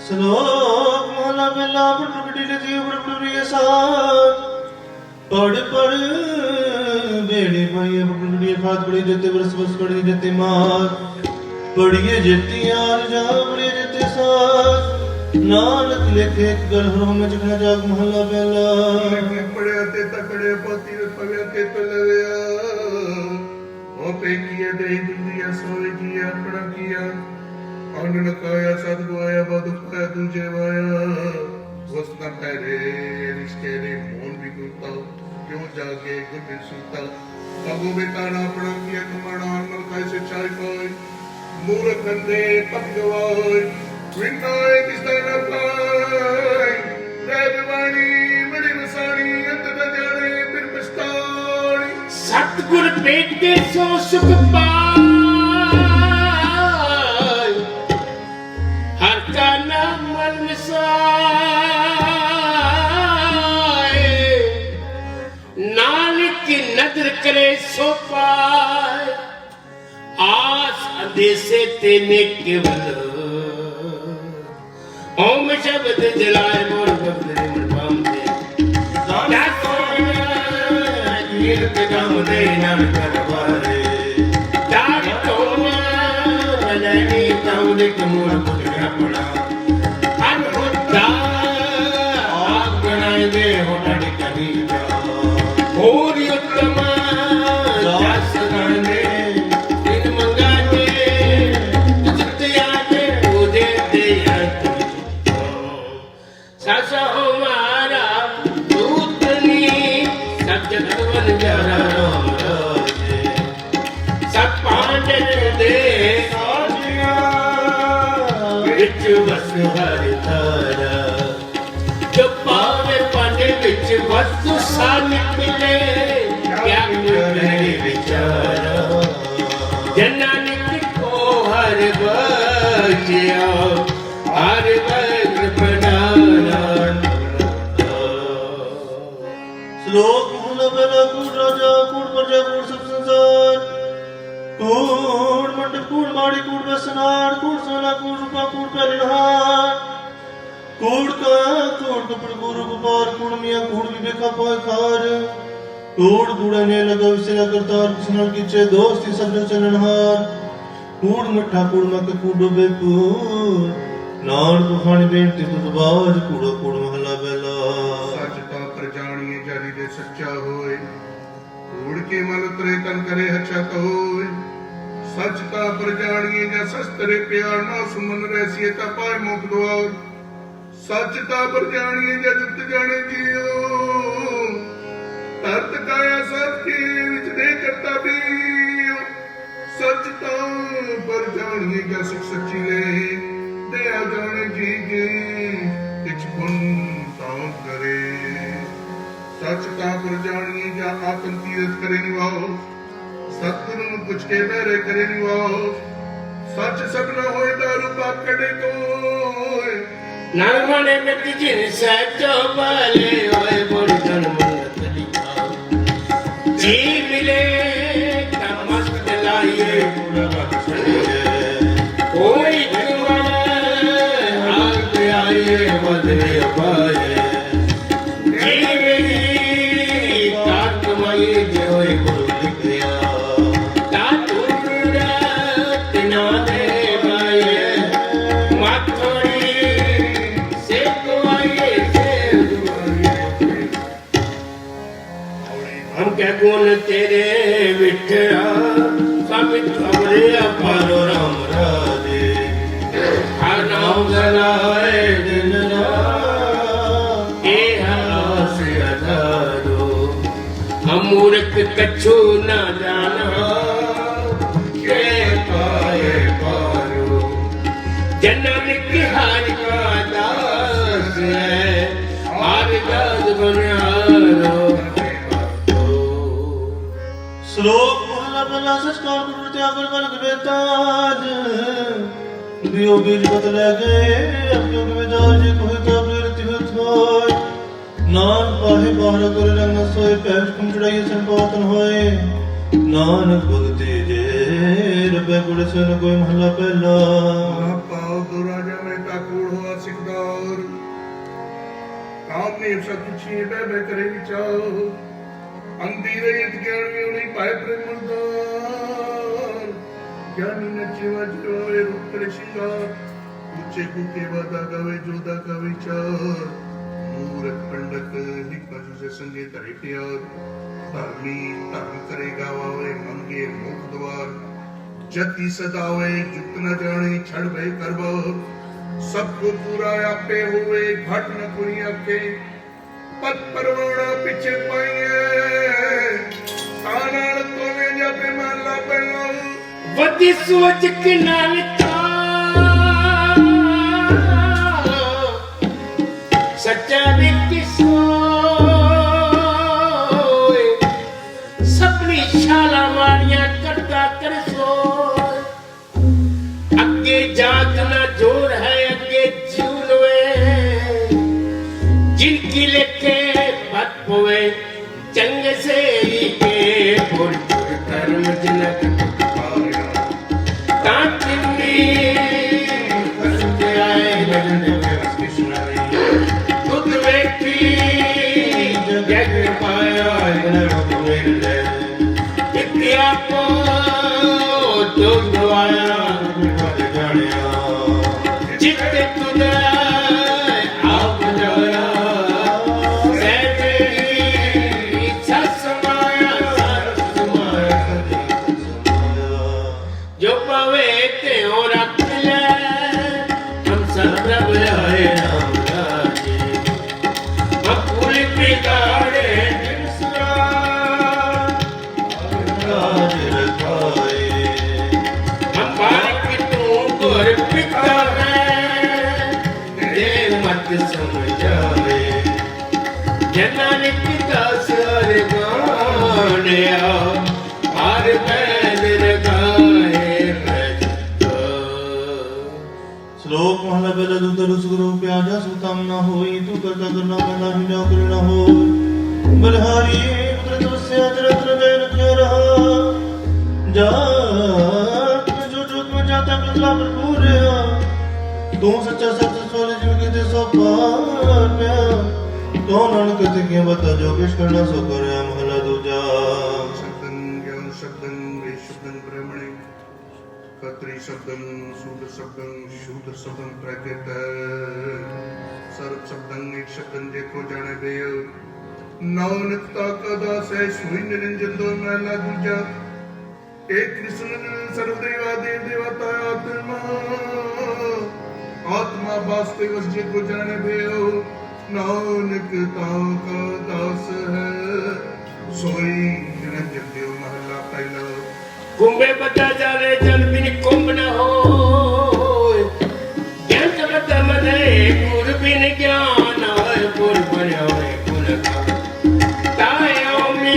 ਸ਼ਲੋਕ ਮਹਲਾ ਪਹਿਲਾ ਪ੍ਰਗਟੀ ਲਤੀ ਪ੍ਰਗਟੀ ਸਾਥ ਪੜ ਪੜ ਬੇੜੀ ਪਾਈਏ ਪ੍ਰਗਟੀ ਖਾਤ ਬੜੀ ਜਤੇ ਵਰਸ ਵਰਸ ਕੜੀ ਜਤੇ ਮਾਤ ਪੜੀਏ ਜਤੀ ਆਰ ਜਾ ਬੜੀ ਜਤੇ ਸਾਥ ਨਾਨਕ ਲਿਖੇ ਗਲ ਹਰੋ ਮੈਂ ਜਖਣਾ ਜਾਗ ਮਹਲਾ ਪਹਿਲਾ पढ़े ते तकड़े पोती पवे ते तलव्या ओ पे किए दे दुनिया सोई किया अपना किया अन्न काया सदगुआया बदुखाया तुझे वाया वसना पहले रिश्ते ने मोन भी गुता क्यों जागे गुड सुता पगो बेताना अपना किया कमाना अन्न कैसे चाय कोई मूर्ख अंधे पगवाई विनाय दिसना पाई देववाणी बड़ी वसानी अंत न जाने फिर पछतानी सतगुर पेटे सो सुख पाय हर का नाम ਆਸ ਅੰਦੇਸੇ ਤੇ ਨਿਕਵਲ ਓਮ ਸ਼ਬਦ ਜਲਾਏ ਮੋਰ ਬਗਦੇ ਮਨ ਪਾਉਂਦੇ ਨੀਰ ਤੇ ਗਮ ਦੇ ਨਾਮ ਕਰਵਾਰੇ ਦਾੜ ਤੋਂ ਮਲਣੀ ਤਾਉ ਦੇ ਕਮੂਰ ਪੁੱਟਿਆ ਪੜਾ ਅਨੁਦਾ ਆਪ ਬਣਾਏ ਹੋਟੜ ਕਦੀ ਹੋਰ ਉਤਮ ਜਸ ਗਣੇ ਦਿਨ ਮੰਗਾਤੇ ਜਿੱਤਿਆ ਤੇ ਉਹਦੇ ਤੇ ਸਸ ਹਮਾਰਾ ਦੂਤਨੀ ਸਭ ਜਗਤ ਵਨ ਜਾਰਾ ਰਾਮ ਰਾਜੇ ਸਭ ਪਾਂਡਤ ਦੇ ਸਾਜੀਆਂ ਵਿੱਚ ਵਸ ਹਰਿ ਤਾਰਾ ਜੋ ਪਾਵੇ ਪਾਂਡੇ ਵਿੱਚ ਵਸਤੂ ਸਾਨ ਮਿਲੇ ਕਿਆ ਕਰੇ ਵਿਚਾਰਾ ਜਨਾਨਿਕ ਕੋ ਹਰ ਬਚਿਆ ਹਰ ਵਰ ਬਣਾਣਾ ਸ਼ਲੋਕ ਮਹਲਾ ਪਹਿਲਾ ਕੂੜ ਰਾਜਾ ਕੂੜ ਪ੍ਰਜਾ ਕੂੜ ਸਭ ਸੰਸਾਰ ਕੂੜ ਮੰਡਪ ਕੂੜ ਮਾੜੀ ਕੂੜ ਬਸਨਾਰ ਕੂੜ ਸੋਨਾ ਕੂੜ ਰੂਪਾ ਕੂੜ ਪਹਿਲਹਾਰ ਕੂੜ ਕਪੜ ਗੁਰੂ ਗੁਬਾਰ ਕੂੜ ਮੀਆਂ ਕੂੜ ਵਿਵੇਕਾ ਪਾਇ ਖਾਰ ਕੂੜ ਕੂੜਾ ਨੇ ਲਗਾ ਵਿਸਰਾ ਕਰਤਾਰ ਕਿਸ ਨਾਲ ਕੀਚੇ ਦੋਸਤੀ ਸਭ ਜੋ ਚਲਨਹਾਰ ਕੂੜ ਮਿੱਠਾ ਕੂੜ ਮਕ ਕੂੜ ਡੋਬੇ ਪੂਰ ਨਾਨਕ ਕਹਾਣੀ ਬੇਨਤੀ ਤੁਦਬਾਰ ਕੂੜਾ ਕੂੜ ਮਹਲਾ ਪਹਿਲਾ ਸੱਚ ਤਾਂ ਪ੍ਰਜਾਣੀਏ ਜਾਨੀ ਦੇ ਸੱਚਾ ਹੋਏ ਕੂੜ ਕੇ ਮਨ ਉਤਰੇ ਤਨ ਕਰੇ ਹੱਛਾ ਹੋਏ ਸੱਚ ਤਾਂ ਪ੍ਰਜਾਣੀਏ ਜਾਂ ਸਸਤਰੇ ਪਿਆਰ ਨਾ ਸੁਮਨ ਰਹਿਸੀਏ ਤਾਂ ਪਾਏ ਮੁਖ ਦੁਆਰ ਸੱਚ ਤਾਂ ਪ੍ਰਜਾਣੀਏ ਜਾਂ ਜੁਗਤ ਜਾਣੇ ਜੀਓ ਤਰਤ ਕਾਇਆ ਸੱਚ ਕੀ ਵਿੱਚ ਦੇ ਕਰਤਾ ਬੀਓ ਸੱਚ ਤਾਂ ਪ੍ਰਜਾਣੀਏ ਜਾਂ ਸਿੱਖ ਸੱਚੀ ਲੈ ਦਇਆ ਜਾਣੇ ਜੀ ਜੀ ਕਿਛ ਗੁਣ ਤਾਂ ਕਰੇ ਸੱਚ ਤਾਂ ਪ੍ਰਜਾਣੀਏ ਜਾਂ ਆਤਮ ਤੀਰਥ ਕਰੇ ਨਿਵਾਓ ਸਤਿਗੁਰੂ ਨੂੰ ਪੁੱਛ ਕੇ ਮੇਰੇ ਕਰੇ ਨਿਵਾਓ ਸੱਚ ਸਗਨਾ ਹੋਏ ਦਾਰੂ ਪਾਪ ਕੜੇ ਕੋਏ ਨਰਮਣੇ ਮਿਟ ਜਿਨ ਸੱਚੋ ਬਾਲੇ ਹੋਏ ਬੋਲ ਜਨਮ ਤਲੀ ਜੀ ਮਿਲੇ ਤਾਂ ਮਸਤ ਲਾਈਏ ਪੂਰਾ ਬਖਸ਼ੇ ਕੋਈ ਜੁਮਨ ਹਾਲ ਤੇ ਆਏ ਬਦਲੇ ਪਾਏ ਜੀ ਮੇਰੀ ਤਾਤ ਮਾਈ ਜੇ ਹੋਏ ਗੁਰੂ ਲਿਖਿਆ ਤਾਤੁਰਾ ਤਿਨਾ ਦੇ ਬਾਏ ਮਾਥੋੜੀ ਸੇ ਕੋਏ ਸੇ ਦੁਆਏ हम क्या गुण तेरे विठरा सब हमरे अपारो राम राधे हर नाम जलाए दिन रात ए हास अधारो हम मूर्ख कछु न जाना के पाए पारो जनन की हार का दास है हार दास बनारो ਸ਼ਲੋਕ ਮਹਲਾ ਪਹਿਲਾ ਸਚਕਾਰ ਗੁਰੂ ਤਿਆਗਰ ਕਲਕ ਬੇਤਾਜ ਦਿਓ ਬੀਜ ਬਤ ਲੈ ਗਏ ਅਪਯੋਗ ਵਿਦਾਰ ਜੀ ਕੋਈ ਤਾਂ ਪ੍ਰੇਰਿਤ ਹੋਏ ਨਾਨ ਪਾਹੇ ਬਾਹਰ ਕਰ ਰੰਗ ਸੋਏ ਪੈਜ ਕੁੰਚੜਾਈ ਸੰਪਾਤਨ ਹੋਏ ਨਾਨਕ ਭਗਤੀ ਜੇ ਰਬੇ ਗੁੜ ਸਨ ਕੋਈ ਮਹਲਾ ਪਹਿਲਾ ਪਾਉ ਦੁਰਾਜਾ ਮੈਂ ਤਾਂ ਕੂੜ ਹੋਆ ਸਿਕਦਾਰ ਕਾਮ ਨੇ ਸਭ ਕੁਛੀ ਬੈ ਕਰੇ ਵਿਚਾਰ ਅੰਦੀ ਰਹਿਤ ਗਿਆਨ ਵੀ ਨਹੀਂ ਪਾਏ ਪ੍ਰੇਮ ਮਰਦਾਰ ਗਿਆਨੀ ਨਚਿਵਾ ਜੋਏ ਰੂਪ ਕਰੇ ਸ਼ਿੰਗਾਰ ਉੱਚੇ ਕੁਕੇ ਵਾਦਾ ਗਵੇ ਜੋਦਾ ਕਾ ਵਿਚਾਰ ਮੂਰਖ ਪੰਡਤ ਨਿਕਮਜੂ ਸੇ ਸੰਗੇ ਧਰੇ ਪਿਆਰ ਧਰਮੀ ਧਰਮ ਕਰੇ ਗਾਵੇ ਮੰਗੇ ਮੁਖ ਦਵਾਰ ਜਤੀ ਸਦਾਵੇ ਜੁਗਤ ਨ ਜਾਣੇ ਛੜ ਬੈ ਕਰਵਾ ਸਭ ਕੋ ਪੂਰਾ ਆਪੇ ਹੋਵੇ ਘਟ ਨ ਕੋਈ ਆਖੇ ਪਤ ਪਰਵਾਣਾ ਪਿੱਛੇ ਪਾਈਏ ਤਾਨਾਲ ਕੋਵੇਂ ਜਾਪੇ ਮਹਲਾ ਪਹਿਲਾ ਵੱਡੀ ਸੋਚ ਕਿਨਾ ਲਿਖਾ ਸੱਚਾ ਵੀ ਕਿਸੋਏ ਸਭਨੀ ਛਾਲਾ ਮਾਰੀਆਂ ਕਰਦਾ ਕਰਸੋ ਅੱਗੇ ਜਾਤ ਨਾ ਜੋਰ ਹੈ ਅੱਗੇ ਜੂਲਵੇ जिनकी लेखे पत होवे चंग से ही के पुर कर्म जनक पाया ਗਵਾਇਆ ਬਿਠਾਲੇ ਜਾਣਿਆ ਜਿੱਤ ਤੁਧੇ ਆਪ ਜਾਇਆ ਸਹਿਜੇ ਇੱਛਾ ਸਮਾਇਆ ਸਰਬ ਸਮਾਇਆ ਜੋ ਪਵੇ ਤਿਉ ਰੱਖ ਲੈ ਹਮ ਸਭ ਪ੍ਰਭ ਲਾਏ ਨਾਮ ਲਾਗੇ ਅਪੂਰੀ ਪਿਗਾੜੇ ਜਿਸਰਾ ਰਾਜ ਰਖਾਏ ਹਮ ਬਾਰਿਕ ਤੂੰ ਗੁਰ ਪਿਤਾ ਹੈ ਦੇ ਮਤ ਸਮਝਾਵੇ ਜਨਾ ਨਿਕਿਤਾ ਸਰ ਗਾਣਿਆ ਹਰ ਬੈਦ ਰਗਾਏ ਭਜਤਾ ਸ਼ਲੋਕ ਮਹਲਾ ਪਹਿਲਾ ਦੂਤਰ ਸੁਗਰੂ ਪਿਆਜਾ ਸੁਤਮ ਨਾ ਹੋਈ ਤੂੰ ਕਰਤਾ ਕਰਨਾ ਪੈਂਦਾ ਹੀ ਨਾ ਕਰ ਨਾ ਹੋਈ ਬਲਹਾਰੀ ਪੁੱਤਰ ਤਵਸਿਆ ਚਰਤਰ ਦੇ ਰਖਿਆ ਰਹਾ ਜਾਤ ਮੈਂ ਜੋ ਜੋਤ ਮੈਂ ਜਾਤਾ ਕਤਲਾ ਭਰਪੂਰ ਰਹਾ ਤੂੰ ਸੱਚਾ ਸੱਚ ਸੋਲੇ ਜਿਵੇਂ ਕਿਤੇ ਸੋ ਪਾਰ ਪਿਆ ਤੂੰ ਨਾਨਕ ਤੇ ਕੀ ਬਤਾ ਜੋ ਕਿਛ ਕਰਨਾ ਸੋ ਕਰਿਆ ਮਹਲਾ ਦੂਜਾ शब्दं ज्ञान शब्दं वे शब्दं ब्रह्मणे खत्री शब्दं शूद्र शब्दं शूद्र शब्दं प्रकृत सर्व शब्दं एक शब्दं देखो जाने बेय नानकता का दास है सुई निरंजन दो महला दूजा एक कृष्ण सर्वदेवा देव देवता आत्मा आत्मा वास्तव वस्तु को जाने बेय नानकता का दास है सोई निरंजन देव महला पहला ਕੁੰਭੇ ਬੱਦਾ ਜਾਲੇ ਜਲ ਬਿਨ ਕੁੰਭ ਨ ਹੋਇ ਗਿਆਨ ਤਬਤ ਮਨੇ ਗੁਰ ਬਿਨ ਗਿਆਨ ਹੋਇ ਗੁਰ ਬਣਿਆ ਹੋਇ ਗੁਰ ਕਾ ਤਾਇਓ ਮੀ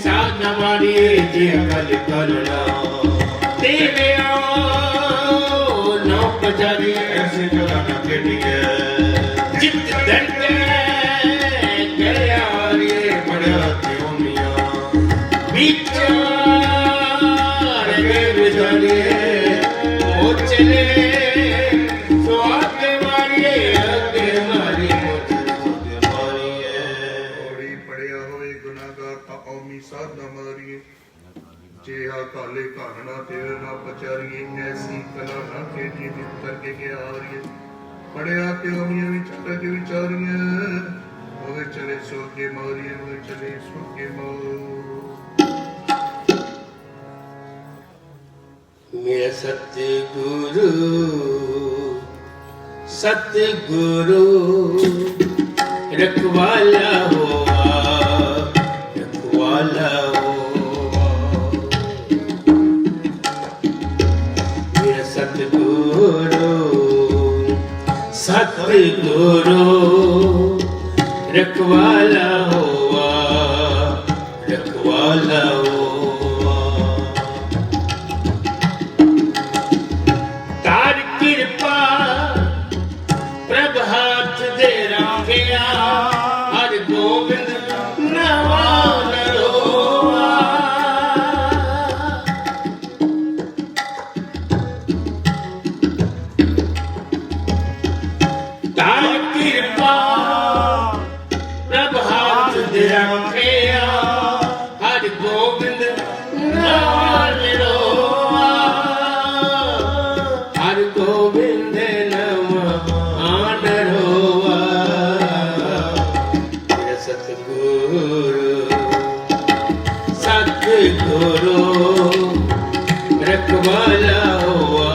ਸਾਧਨਾ ਵਾਰੀ ਜੇ ਕਲ ਕਲਣਾ ਦੇਵਿਆ ਨੋ ਪਜਾਰੀ ਐਸੇ ਜਗਾ ਨਾ ਖੇਡੀਏ ਜਿਤ ਦਰਕੇ ਗਿਆ ਰੇ ਪੜਿਆ ਤੇ ਉਮੀਆਂ ਵਿਚਾਰ ਦੇ ਵਿਚਾਰੇ ਉਹ ਚਲੇ ਸੋ ਆਗੇ ਮਾਰੀਏ ਅੱਗੇ ਮਾਰੀ ਤੇ ਮਾਰੀਏ ਔੜੀ ਪੜਿਆ ਹੋਏ ਗੁਨਾਹਗਾਰ ਤਾਂ ਔਮੀ ਸਾਧਨਾ ਮਾਰੀਏ ਜੇ ਆ ਕਾਲੇ ਘਾਣਾ ਤੇਰੇ ਨਾ ਪਚਾਰੀਏ ਐਸੀ ਕਲਾ ਨਾ ਖੇਡੀ ਜਿਤ ਕਰਕੇ ਗਿਆ ਆਰੀਏ ਪੜਿਆ ਤੇ ਔਮੀਆਂ ਵਿੱਚ ਟਕ ਵਿਚਾਰੀਏ ਉਹਦੇ ਚਲੇ ਸੋ ਕੇ ਮਾਰੀਏ ਉਹਦੇ ਚਲੇ ਸੋ ਕੇ ਮਾਰ ਮੇਰਾ ਸਤਿਗੁਰੂ ਸਤਿਗੁਰੂ ਰਖਵਾਲਾ ਹੋਆ ਰਖਵਾਲਾ ਹੋਆ ਮੇਰਾ ਸਤਿਗੁਰੂ ਸਤਿਗੁਰੂ ਰਖਵਾਲਾ ਹੋਆ ਰਖਵਾਲਾ ਹੋਆ ਤਾਰ ਕਿਰਪਾ ਪ੍ਰਭ ਹੱਥ ਦੇ ਰੱਖਿਆ ਹਰ ਗੋਬਿੰਦ ਨਵਾ ਨਰੋਆ ਤਾਰ ਕਿਰਪਾ ਪ੍ਰਭ ਹੱਥ ਦੇ ਰੱਖਿਆ ਹਰ ਗੋਬਿੰਦ ਨਵਾ ਨਰੋਆ ਹਰ ਗੋਬਿੰਦ ਨਵਾ ਆਨਰੋਆ ਮੇਰਾ ਸਤਿਗੁਰੂ ਸਤਿਗੁਰੂ ਰਖਵਾਲਾ ਹੋਆ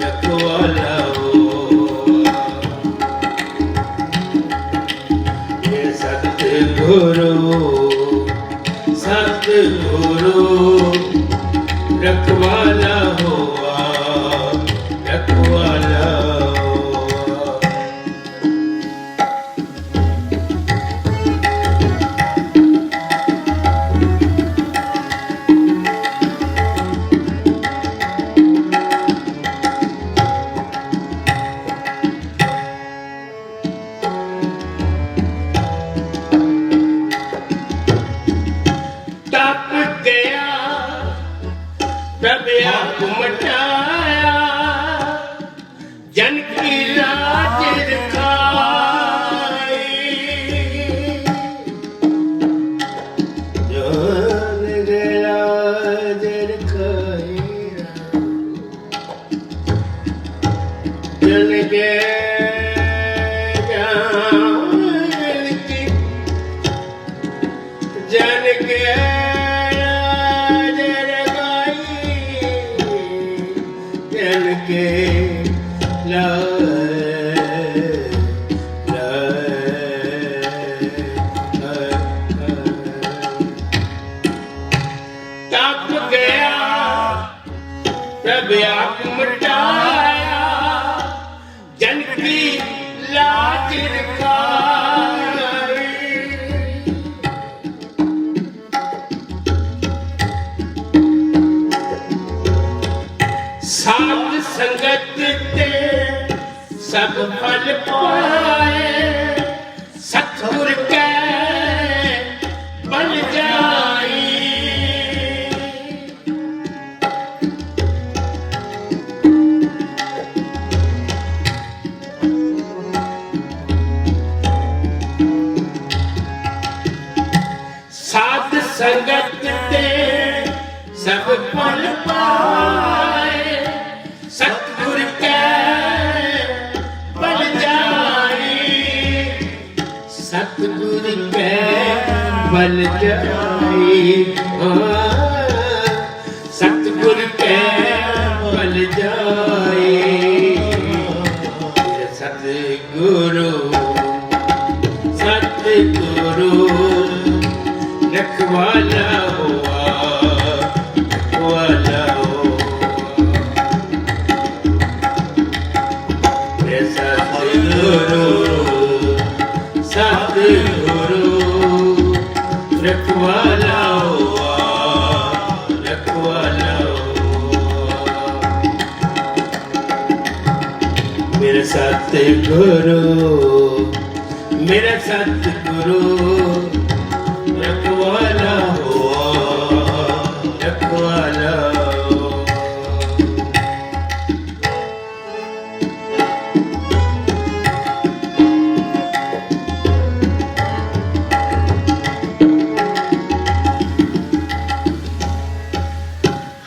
ਰਖਵਾਲਾ ਹੋਆ ਮੇਰਾ ਸਤਿਗੁਰੂ ਸਤਿਗੁਰੂ ਰਖਵਾਲਾ ਹੋਆ ਰਖਵਾਲਾ ਹੋਆ ਤਪ ਗਿਆ ਪ੍ਰਭ ਆਪ ਮਟਾਇਆ ਜਨ ਕੀ ਰਾਜ ਰਖਾਈ ਜਨ ਰਾਜ ਰਖਾਈ जन के जन के जन के तप गया प्रभ आप मिटाया जन की लाज रखाई साध संगत ते सब फल पाए सतगुर के बन जाई साध संगत ते सब फल पाए सतगुर के बन जाई सतगुर के बल जाई सतगुर के बल जाई सतगुरु सतगुरु रखवाला हुआ वाला सतगुरु सतगुरु रखवाला हुआ रखवाला मेरा सतगुरु मेरा सतगुरु रखवाला हुआ रखवाला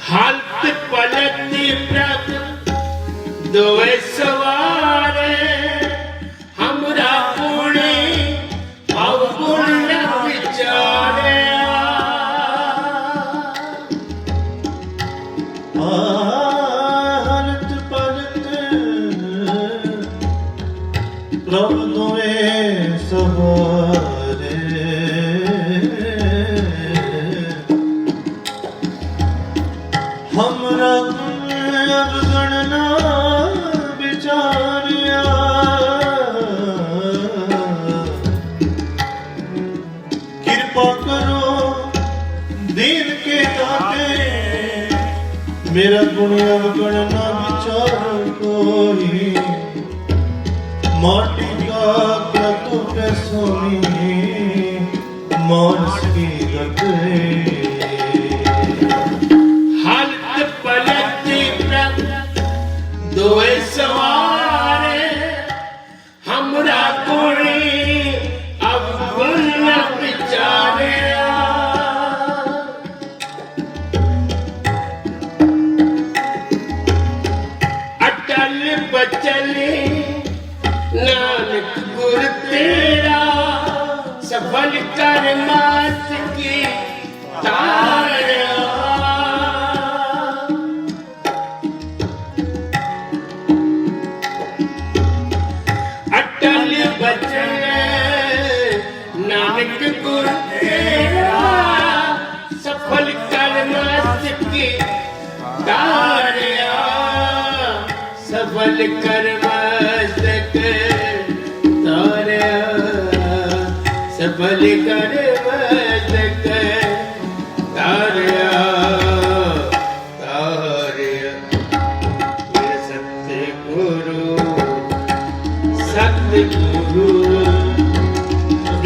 हालत पलटी प्रभ दोए सवारे हमरा पुणे अवगुण न विचारे हालत पलट प्रभ दोए सवारे हमरा अवगुण न विचारिया कृपा करो दीन के दाते मेरा गुण अवगुण न विचारो कोई माटी का क्रतु पे सोनी मानस की गते हालत पलटी प्रभ दोए सवारे हमरा कोणी अवगुण न विचारे अटल बचल नानक गुर तेरा सफल कर मास की तारा अटल बचन नानक गुर तेरा सफल कर मास की तारा सफल कर मास के तारा सफल कर मास के तारा तारा मेरे सतगुरु सतगुरु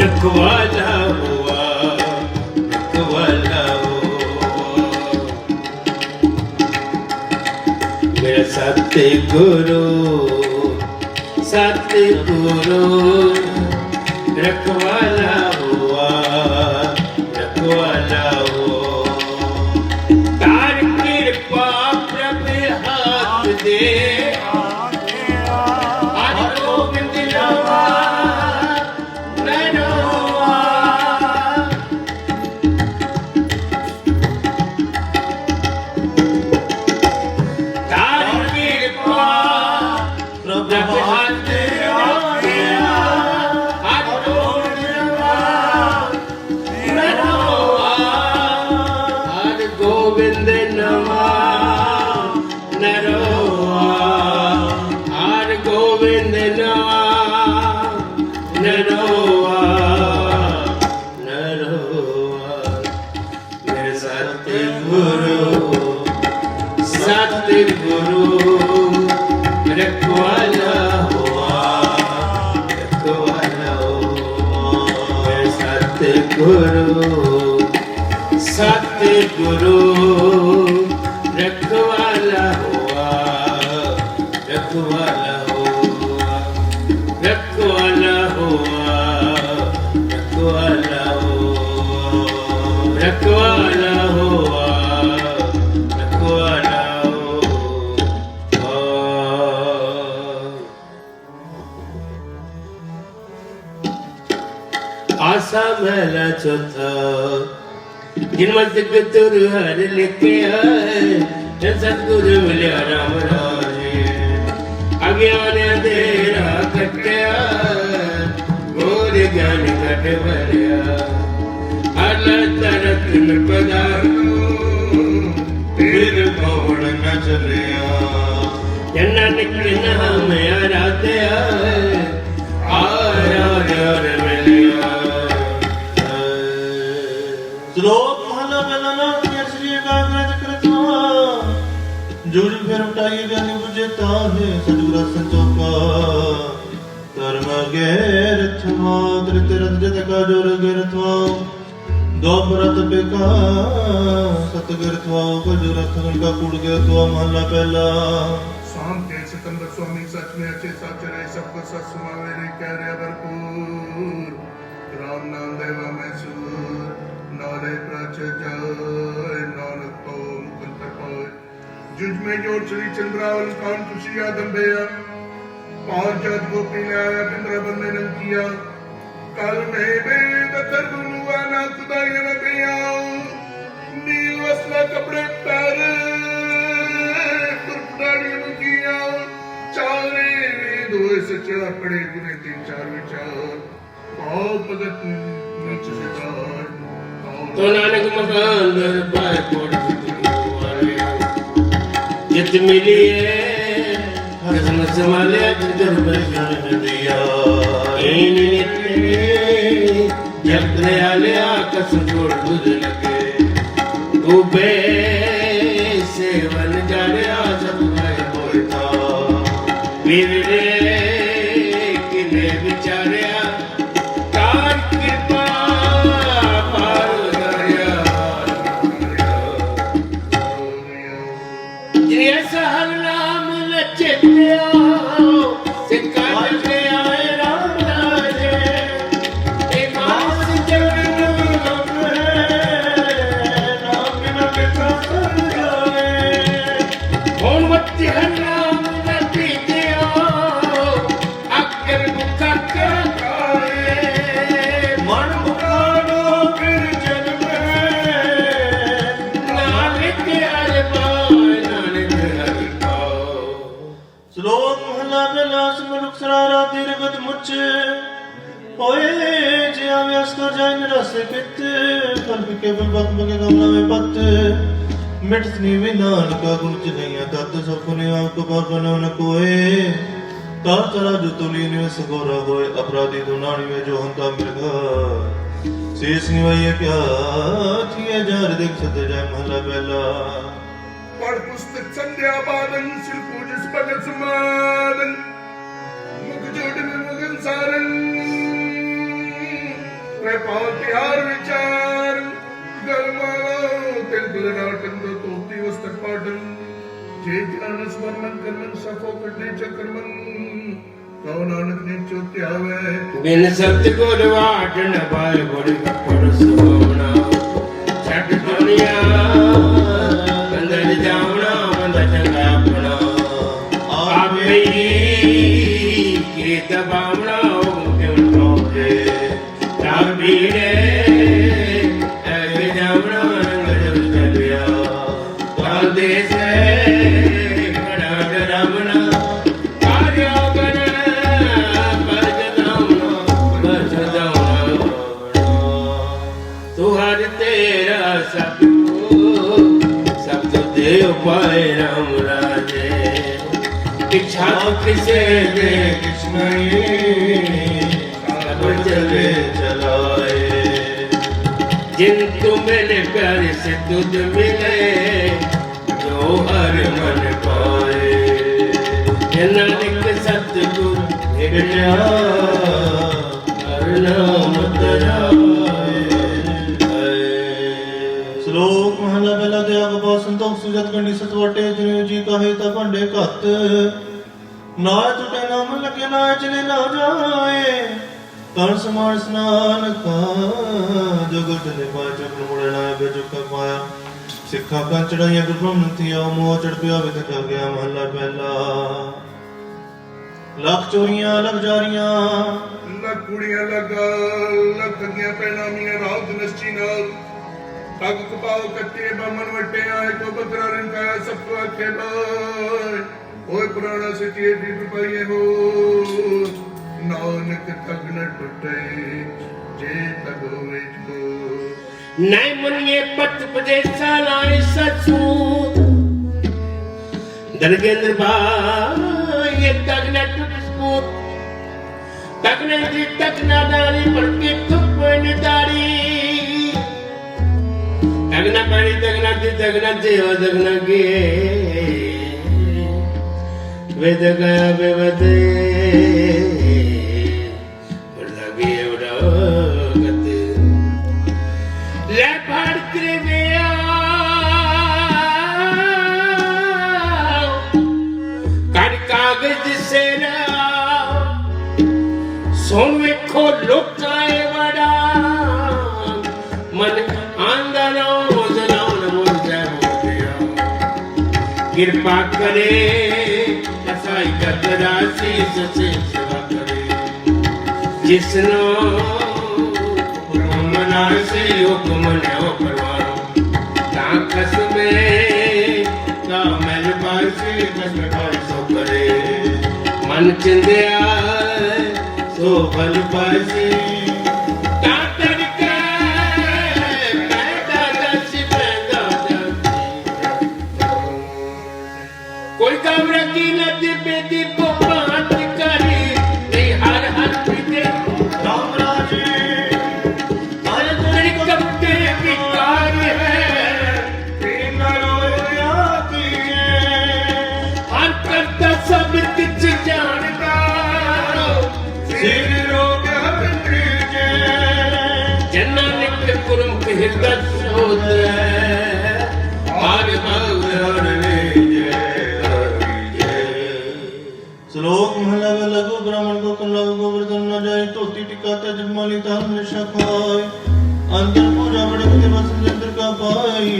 रखवाला हुआ रखवाला हुआ मेरा सतगुरु सतगुरु रखवाला हुआ रखवाला हुआ तार कृपा गुरु रखवाला हुआ, रखवाला हुआ, रखवाला हुआ, रखवाला हुआ, रखवाला हुआ, रखवाला हुआ। आशा महला चौथा जिनमत तुर हर लेके आए सतगुरु मिलिया राम राजे अज्ञान अंधेरा कटिया गोर ज्ञान कट भरिया अल्लाह तरक न पधारो फिर कौन न चलिया जन्ना निकल हम आराध्या आर मिलिया। श्लोक महला पहला नाम श्री एकाग्रत कृत्वा जुड़ फिर उठाई ज्ञानी बुझे ताहे सदगुरु संचोका कर्म गेरथवा त्रित रथ जत का जोर गेरथवा दो परत बेका सतगिरथवा को जो रथ का कूड़ गेरथवा महला पहला शाम के सिकंदर स्वामी सच में अच्छे सच रहे सबको सच सुनावे रे कह रहे भरपूर राम नाम देवा में सूर नारे प्रच जाय नानक तो मुकुंद पाय जुज में जोड़ श्री चंद्रावल कान खुशिया दंबेया पांच जात गोपी ने आया वृंदावन में रंग किया कल में वेद तर्गुनुआ ना खुदाया न गया नील वस्त्र कपड़े पहरे दाढ़ी मुकिया चारे वेद होए सच्चा पड़े गुने तीन चार विचार भाव भगत नीच से दार तो नानक मकान दरबार कोट जित मिली है कसम संभाले दरबार ज्ञान दिया इन नित्य जब दयाले कसम छोड़ दूध लगे डूबे सेवन जाने सब बोलता वीर किने विचारिया कार कृपा पार दरिया जिया सहल नाम लचित्या सिक्का ले आए राम राजे ए मास जगन नाम न बेटा कौन मत्ती हराम न पीते हो अक्कर भूखा क्या खाए मन मुकानो फिर जन्म नानक हर पाए नानक हर पाओ। श्लोक महला पहला मनुख सरारा दीर्घत मुच होए जे आव्यास कर जाए निराशे पित फल के फल बक बके गमला में पत मिटनी विनान का गुण चलैया तत् सपने आपको पापनो न कोए तार चला जो तुली निवस गोरा होए अपराधी दुनाणी में जो हंता मृगा शेष निवाइया क्या थिए जार देख सत जाए महला पहला पढ़ पुस्तक संध्या बादन सिर पूजस भगत समादन मुख जोड़ में मुगन सारन पाव तिहार विचार गलमाला तिल नाटन दो तोती वस्त्र पाटन जे ध्यान स्मरण करन सफो कटने चक्रमन कौ नानक ने चोत्यावे बिन सतगुर वाट न पाए बड़ी कपड़ सुहावना छठ दुनिया अंदर जावना बंदा चंगा अपना आपे के दबावना क्यों टोके ताबीरे ऐसे जावना गजब चलिया बांधे से खड़ा डरावना तुहर तेरा सब देव पाए राम राजे इच्छा किसे दे कृष्ण सब चले चलाए जिन तू मिले प्यारे से तुझ मिले जो हर मन पाए नानक सतगुरु भेटा हर नाम तराए। श्लोक महला ਰਟੇ ਜਿਉ ਜੀ ਕਹੇ ਤਾਂ ਭੰਡੇ ਘੱਤ ਨਾ ਟੁਟੇ ਨਾ ਮਨ ਲਗੇ ਨਾ ਚਲੇ ਨਾ ਜਾਏ ਕਣ ਸਮਾਨ ਸਨਾਨ ਕਾ ਜਗਤ ਨੇ ਪਾਇ ਚੁੱਕ ਮੁੜੇ ਨਾ ਬੇਚੁੱਕ ਪਾਇਆ ਸਿੱਖਾਂ ਕਾ ਚੜਾਈਆਂ ਗੁਰੂ ਬ੍ਰਹਮ ਥੀਆ ਮੋਹ ਚੜ ਪਿਆ ਵਿਦ ਕਰ ਗਿਆ ਮਹੱਲਾ ਪਹਿਲਾ ਲੱਖ ਚੋਰੀਆਂ ਲੱਖ ਜਾਰੀਆਂ ਲੱਖ ਕੁੜੀਆਂ ਲੱਗਾ ਲੱਖ ਦੀਆਂ ਪੈਣਾ ਮੀਆਂ ਰਾਤ ਨਸਚੀ ਨਾਲ ਤੱਕ ਕਪਾਉ ਕੱਟੇ ਬਾਮਨ ਵਟੇ ਆਏ ਕੋ ਬਕਰਾ ਰੰਗਾਇਆ ਸਭ ਕੋ ਆਖੇ ਬਾਏ ਓਏ ਪੁਰਾਣਾ ਸਚੇ ਦੀ ਰੁਪਈਏ ਹੋ ਨਾਨਕ ਤੱਕ ਨ ਟੁੱਟੇ ਜੇ ਤਗ ਵਿੱਚ ਕੋ ਨਹੀਂ ਮੁਨੀਏ ਪਤ ਪਦੇਸਾ ਨਾਈ ਸਚੂ ਦਰਗੇਂਦਰ ਬਾਏ ਤਗ ਨ ਟੁੱਟ ਸਕੂਤ ਤਗ ਨ ਜੀ ਤਗ ਨਾ ਦਾਰੀ ਪੜਕੇ ਤੁਪ ਨਿਦਾਰੀ ਤਗ ਨ ਪੜੀ ਤਗ ਨ ਦੀ ਤਗ ਨ ਦੇਵ ਤਗ ਨ ਗੇ वेद गया बेवते लगे उड़ागते ले फाड़ करे गया कर कागज से ना सोन वेखो लुकाए बड़ा मन आंदनो जलावन मुझे हो गया कृपा करे राशि सचे सेवा करे जिसनो मना से हुक्म ने हो करवानो ताकस में का मैल पासी बस सो करे मन चिंदिया सो फल पासी कोई कमरा की नदी बेदी पोपात करी नहीं हर हर पीते रामराजे हर तेरी कपटे विकार है तेरा रोया की हर करता सब कुछ जानता सिर रोग जे जन्ना निक कुरम हृदय सोद आर भगवान ने श्लोक महला लघु ब्राह्मण को कल्ला गोवर्धन न जाए धोती टिका तज माली ताम निशा खाए अंतर पूजा बड़े के वसन जंतर का पाई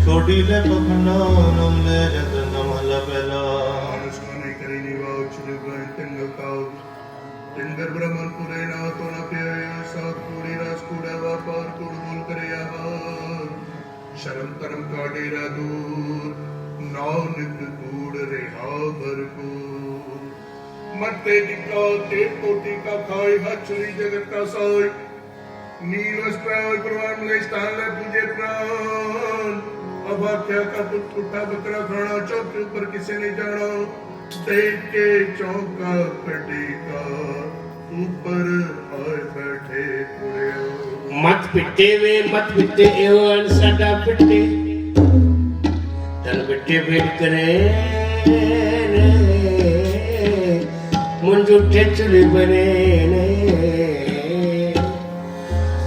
छोटी ले पखंडा नम ले जंतर का महला पहला अनुष्ठान करी निवाव चुने गए तिंग काव तिंगर ब्राह्मण पुरे ना तो ना पे सात पूरी रास कूड़ा व्यापार कूड़ बोल करे आहार शर्म कर्म का डेरा दूर नानक कूड़ रेहा भरपूर मत्ते टिका ते कोटि का खाए हचुरी जगत का सोई नील वस्त्र प्रवान में स्थान ले पूजे प्राण अब क्या का पुट्ठा बकरा खाना चौक के ऊपर किसे नहीं जाना देख के चौका कटी का ऊपर आए बैठे पूरे मत पिटे वे मत पिटे एवं सदा पिटे तन पिटे भेट करे मुंजुठे चुली बने ने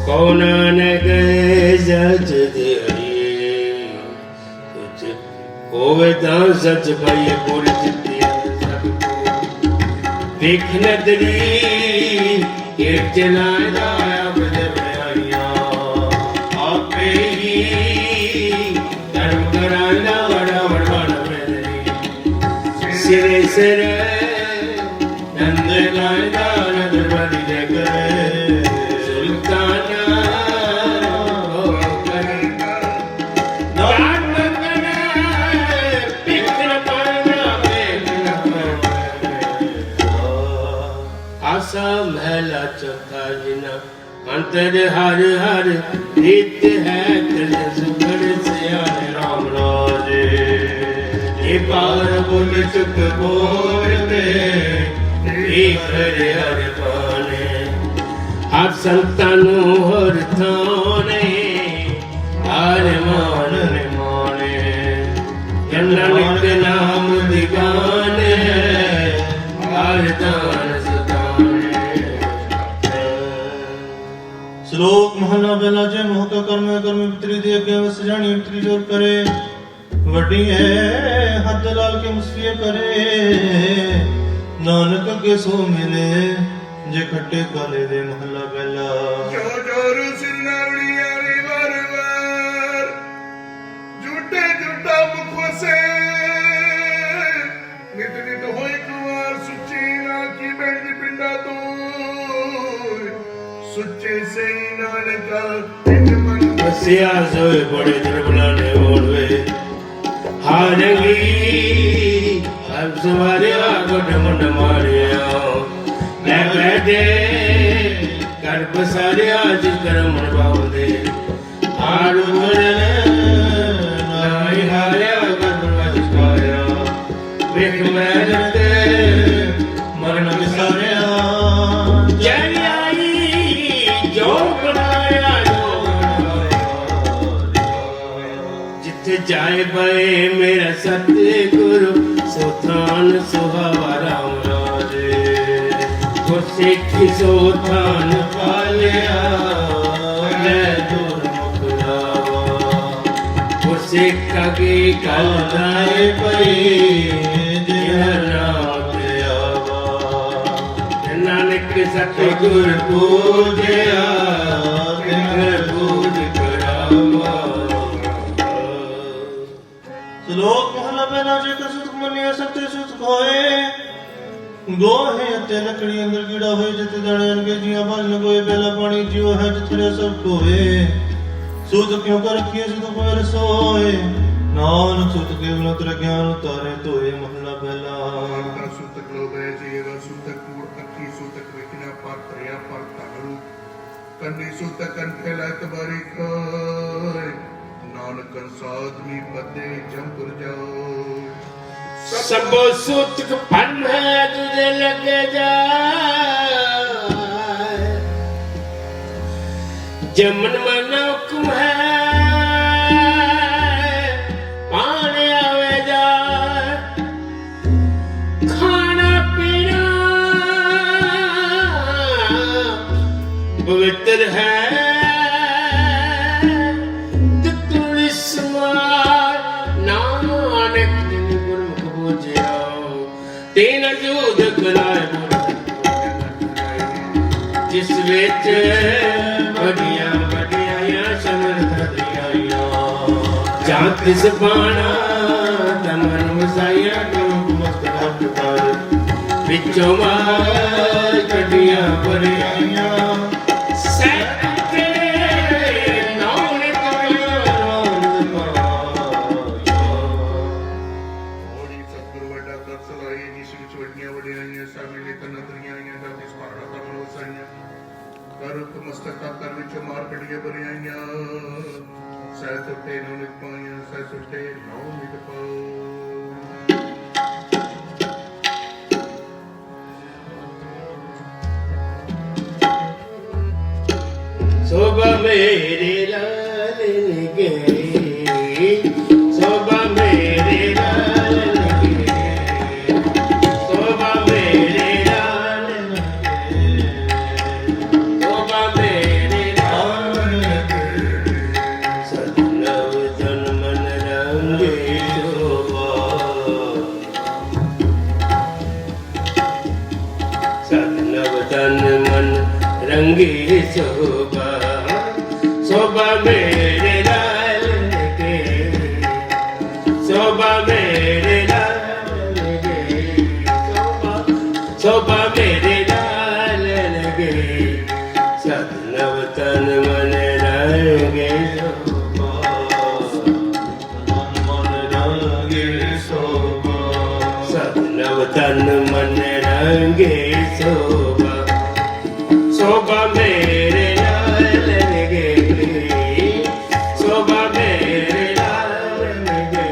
कौन न गए जज दिया कुछ होवे दां सच भाई पूरी जिद्दी सबको देख नदरी ये चलाए दाया बदल आया आपे ही धर्म कराना बड़ा बड़ा मेरे सिरे सिरे नंद गायदा नगर बड़ी जगह सुल्ताना हो करेगा नाट मंगना पिकन पड़ना आसा महला चौथा जिना अंतर हर हर रीत है कर सुगड़ से आए राम राजे ये पार बोल चुक बोलते हरे हरे पाने हर संतानु हर थाने हर मान माने जनन के नाम दिगाने हर दान सदाने श्लोक महला बेला जे मोह का कर्म कर्म पितरी दे के वस जानी पितरी जोर करे वड्डी है हद लाल के मुस्फिया करे नानक के सो मिले जे खट्टे काले दे महला पहला ਜੋ ਜੋਰ ਸਿਰਨਾਵੜੀਆਂ ਨੀ ਵਾਰ ਵਾਰ ਝੂਟੇ ਝੂਟਾ ਮੁਖ ਵਸੇ ਨਿਤ ਨਿਤ ਹੋਈ ਕੁਵਾਰ ਸੁੱਚੀ ਨਾ ਕੀ ਬੈਠੀ ਪਿੰਡਾ ਤੋਂ ਸੁੱਚੇ ਸੇ ਨਾਨਕਾ ਪਿੰਡ ਮਨ बसिया सोए बड़े दरबलाने होवे हारंगी अब सवारिया गोड मुंड मारिया मैं बैठे कर बसारिया जिस करम बावदे हारू नाई हारिया कर बरवाज काया वेख मैं जते मरण विसारिया जय आई जो बनाया जिथे जाए बे मेरा सतगुरु सोथान सुहावा राम राजे गुरसिख सोथान पालिया मैं दुर्मुख रावा गुरसिख की गल लाए पई जिया नाम आवा नानक सतगुर पूजया पूज करावा श्लोक महला पहला जेकर सुख मनिया सत्य सुख होए गोहे अते लकड़ी अंदर कीड़ा होए जिते जाने अनगे जिया भाजन कोए पहला पानी जियो है जिथे सब कोए सुध क्यों कर रखिए सुध कोए रसोए नानक सुध केवल उतर ज्ञान उतारे तोए महला पहला ਮਾਤਾ ਸੁਤਕ ਲੋਭੈ ਜੀਵਾ ਸੁਤਕ ਕੂੜ ਅੱਖੀ ਸੁਤਕ ਵਿਖਣਾ ਪਰ ਤਰਿਆ ਪਰ ਧਨਰੂ ਕੰਨੀ ਸੁਤਕ ਕੰਨ ਫੈਲਾਇ ਤਬਾਰੀ ਖਾਇ ਨਾਨਕ ਸਾਧਮੀ ਪਤੇ ਜੰਪੁਰ ਜਾਓ सबो सुतक फन है तुझे लग जाए जमन मन हुक्म है पाने आवे जाए खाना पीना पवित्र है तीन जूद कराए जिस विच बड़िया बड़िया समर्थ दियाया जात सबाना तमन वसाया मुक्त कर विचों मार कटिया बड़िया ਹੋਰੀ ਸਤਿਗੁਰ ਵੱਡਾ ਕਰ ਸਲਾਈ ਜਿਸ ਵਿੱਚ ਵੱਡੀਆਂ ਵਡਿਆਈਆਂ ਸ਼ਾਮਿਲ ਤਨ ਦਰੀਆਂਆਂ ਦਾ ਇਸ ਪਹਾੜਾ ਦਾ ਮਨੋਸਾਈਆਂ ਕਰ ਮਸਤਕਾ ਕਰ ਵਿੱਚ ਮਾਰ ਕਟੀਆਂ ਬਰਿਆਈਆਂ ਸਹਿ ਸੁੱਟੇ ਨੌ ਨਿਤ ਪਾਈਆਂ ਸਹਿ ਸੁੱਟੇ ਨੌ ਨਿਤ ਪਾਓ शोभा मेरे लाल गए शोभा मेरे लाल गए शोभा मेरे लाल शोभा मेरे लाल सतनव तन मन रंगे शोभा सतनव तन मन रंगे शोभा शोभा मेरे लाल के शोभा मेरे लाल के शोभा मेरे लाल के सतनव तन मन रंगे शोभा सतनव तन मन रंगे शोभा शोभा मेरे लाल गे शोभा मेरे लाल गे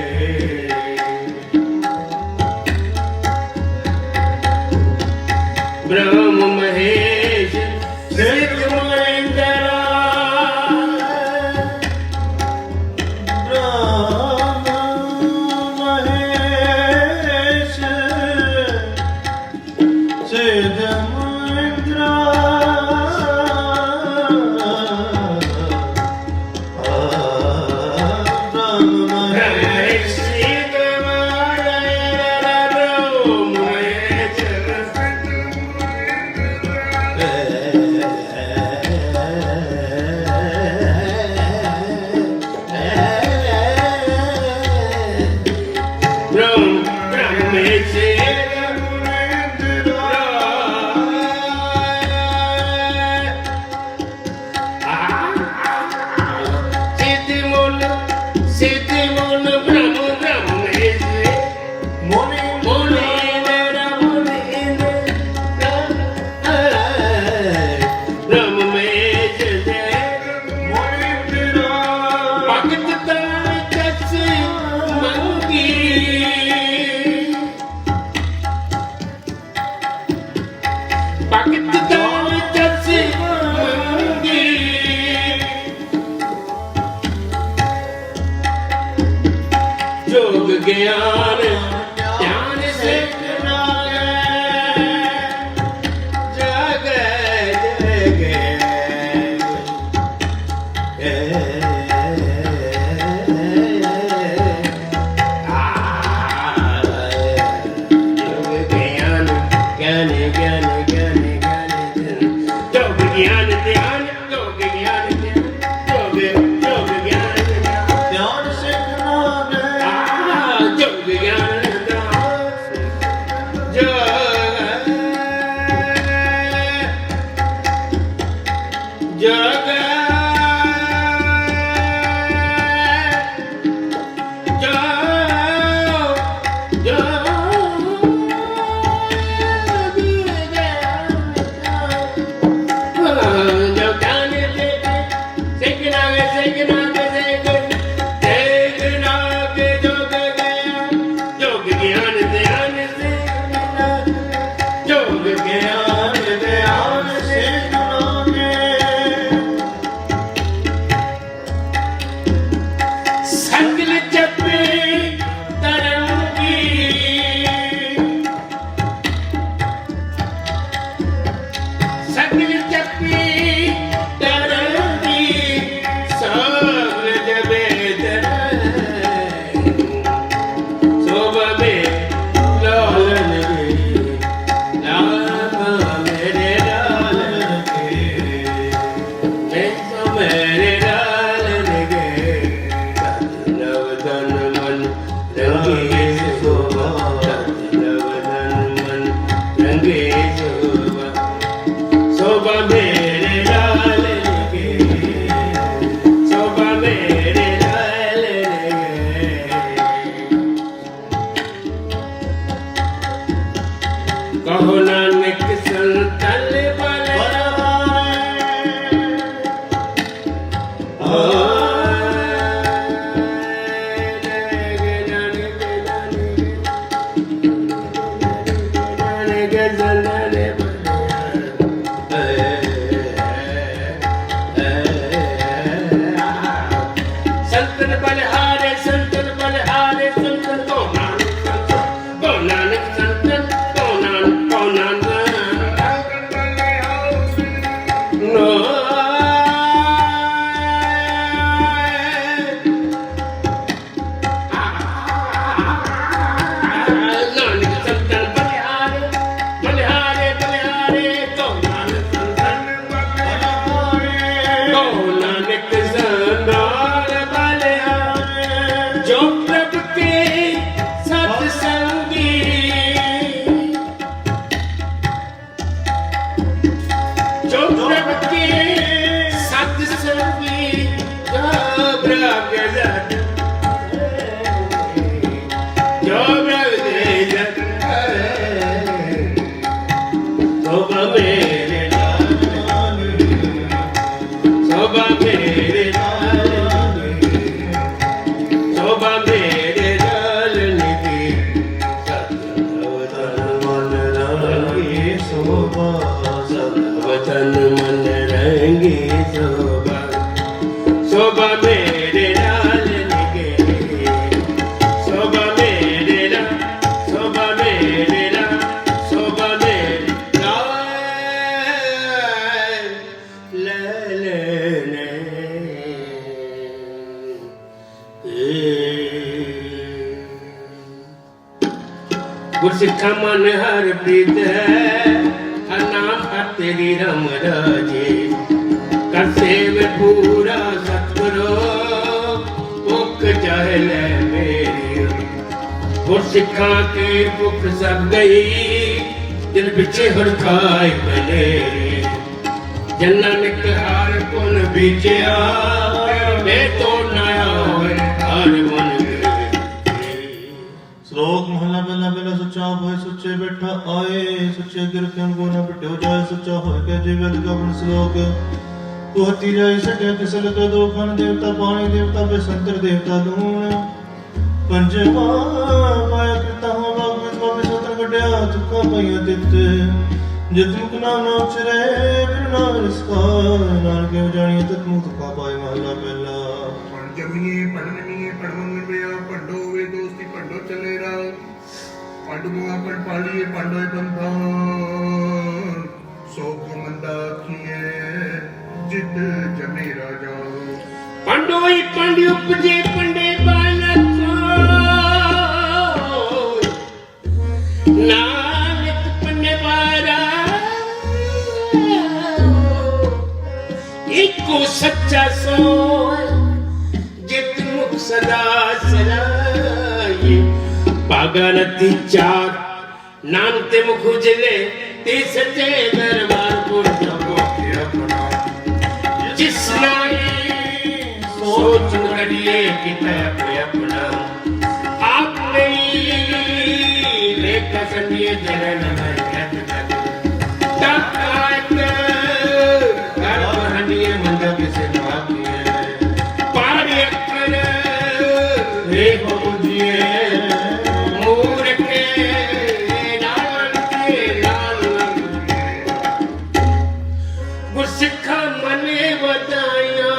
ब्रह्म महेश सिद्ध महेंद्रा ब्रह्म महेश सिद्ध महेंद्रा ਭਗਤ ਦਾਨ ਜਸ ਮੰਗੀ ਜੋਗ ਗਿਆਨ ਧਿਆਨ ਸਿੱਖ ਕਹੋ ਨਾਨਕ ਸੰਤਨ ਵਤਨ ਮਨ ਰੰਗੀ ਸੋਭਾ ਮੇਰੇ ਨਾਲ ਨਿਕੇ ਸੋਭਾ ਮੇਰੇ ਨਾਲ ਸੋਭਾ ਮੇਰੇ ਨਾਲ ਸੋਭਾ ਮੇਰੇ ਨਾਲ ਲੈ ਗੁਰਸਿੱਖਾ ਮਨ ਹਰ ਪ੍ਰੀਤ ਹੈ ਹਰ ਨਾਮ ਹਰ ਤੇਰੀ ਰਮ ਰਾਜੇ ਕਰ ਸੇਵ ਪੂਰਾ ਸਤਿਗੁਰੂ ਭੁੱਖ ਚਾਹੇ ਲੈ ਮੇਰੀ ਗੁਰਸਿੱਖਾਂ ਕੀ ਭੁੱਖ ਸਭ ਗਈ ਦਿਲ ਪਿੱਛੇ ਹੜਕਾਏ ਬਨੇਰੀ ਜੰਨਾ ਨਿਕਹਾਰ ਪੁਨ ਬੀਜਿਆ ਮੈਂ ਤੋਂ ਨਾ ਹੋਏ ਹਰ ਮਨ श्लोक महला पहला पहला सच्चा होए सच्चे बैठा आए सच्चे गिर के को न बिटो जाए सच्चा होए के जीवन का बन श्लोक तू हती जाए सके किसल के दो खन देवता पानी देवता बेसंतर देवता लूण ਪੰਜਵਾ ਮਾਇਆ ਕਿਰਤਾ ਹੋ ਬਾਗ ਵਿੱਚ ਮਾਪੇ ਸਤਰ ਕੱਢਿਆ ਤੁਕਾਂ ਪਈਆਂ ਤਿੱਤ ਜਿਤ ਮੁਖ ਨਾਮ ਨਾ ਉਚਰੇ ਫਿਰ ਨਾ ਰਸਕਾ ਨਾਨਕ ਕਿਉ ਜਾਣੀਏ ਤਤ ਮੁਖ ਤੁਕਾ ਪਾਏ ਮਹਲਾ ਪਹਿਲਾ ਜਮੀਏ ਪੜਨਮੀਏ ਪੜਵੰਗਣ ਵਿਆ ਪੰਡੋ ਵੇ ਦੋਸਤੀ ਪੰਡੋ ਚਲੇ ਰਾ ਪੰਡੂਆ ਪੜ ਪਾਲੀਏ ਪੰਡੋਏ ਬੰਧਾ ਸੋ ਕੋ ਮੰਦਾ ਕੀਏ ਜਿਤ ਜਮੇ ਰਾਜਾ ਪੰਡੋਈ ਪੰਡ ਉਪਜੇ ਪੰਡੇ ਬਾਲਕ ਨਾਨਕ ਪੰਡੇ ਬਾਰਾ ਇੱਕੋ ਸੱਚਾ ਸੋਇ ਜਿਤ ਮੁਖ ਸਦਾ ਸਲਾਏ ਭਾਗਾ ਨਤੀ ਚਾਰ ਨਾਮ ਤੇ ਮੁਖ ਉਜਲੇ ਤੇ ਸੱਚੇ ਦਰਬਾਰ ਕੋ ਜਪੋ ਆਪਣਾ ਜਿਸ ਨਾਈ सोच करिए किता अपना आप नहीं लेकर संदिए जरन ताकत कर बहनिए मंदा किसे बाकी पारे कर रे बुझिए मूर के लाल गुरसिखा मने बताया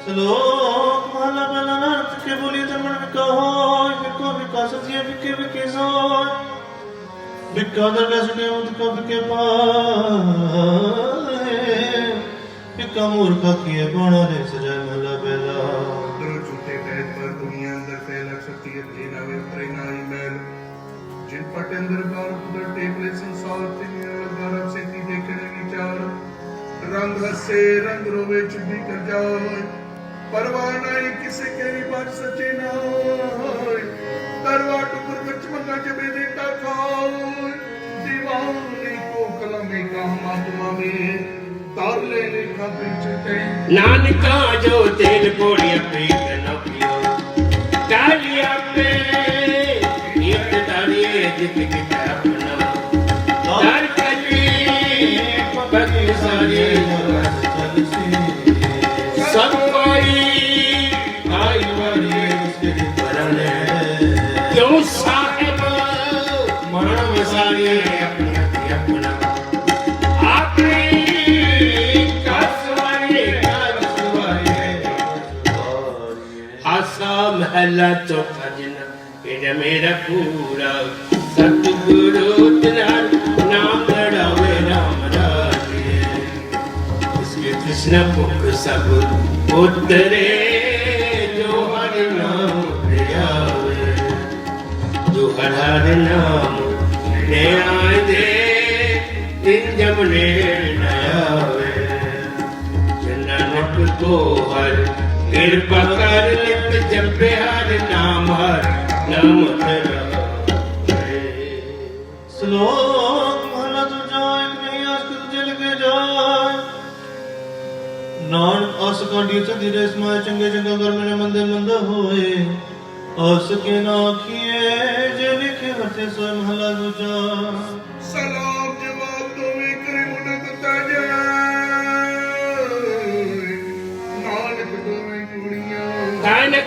श्लोक माला माला नाथ के बोली धर्मन विका होय विको विकास जिए विके विके सोय विका दरगाह सुने उनका विके पाए विका मूर्खा किए बाणा रे सजाए महला बेला दो झूठे बैठ पर दुनिया अंदर फैला शक्तियत जी नावे प्रेनाई मैल जिन पट अंदर बार उधर टेबले संसार तिनिया गरब से ती देखने विचार रंग हसे रंग रोवे चुभी कर जाओ परवाह नहीं किसे केरी बात सच्चे ना होय तरवा टुकुर कच मंगा जबे देता खाओ दीवाने को कलमे का महात्मा में तार ले लिखा बिचते नानका जो तेल कोड़िया प्रीत न पियो डालिया पे नियत डालिए जित की अपना दर कली भक्ति सारी सब कोई आई वाली क्यों साहिब मरण वसारी अपना आपने कसवारी आसा महला चौथा जिना ये मेरा पूरा सतगुरु तेरा नाम लड़ावे राम राजे उसके कृष्ण मुख सब उतरे जो हर नाम प्रियावे जो हर नाम ले आए दे दिन जमने नयावे नानक को हर कृपा कर लिप जपे हर नाम तेरा श्लोक महला तो जाए नहीं आज के तुझे लगे जाए नान आस कांडी सदी रेस माए चंगे चंगा कर मेरे मंदे मंद होए आस के ना खिए जे लिखे हते सोए महला तो जाए सलाम जवाब दो वे करे मुनक ताजे नानक दो वे जुड़िया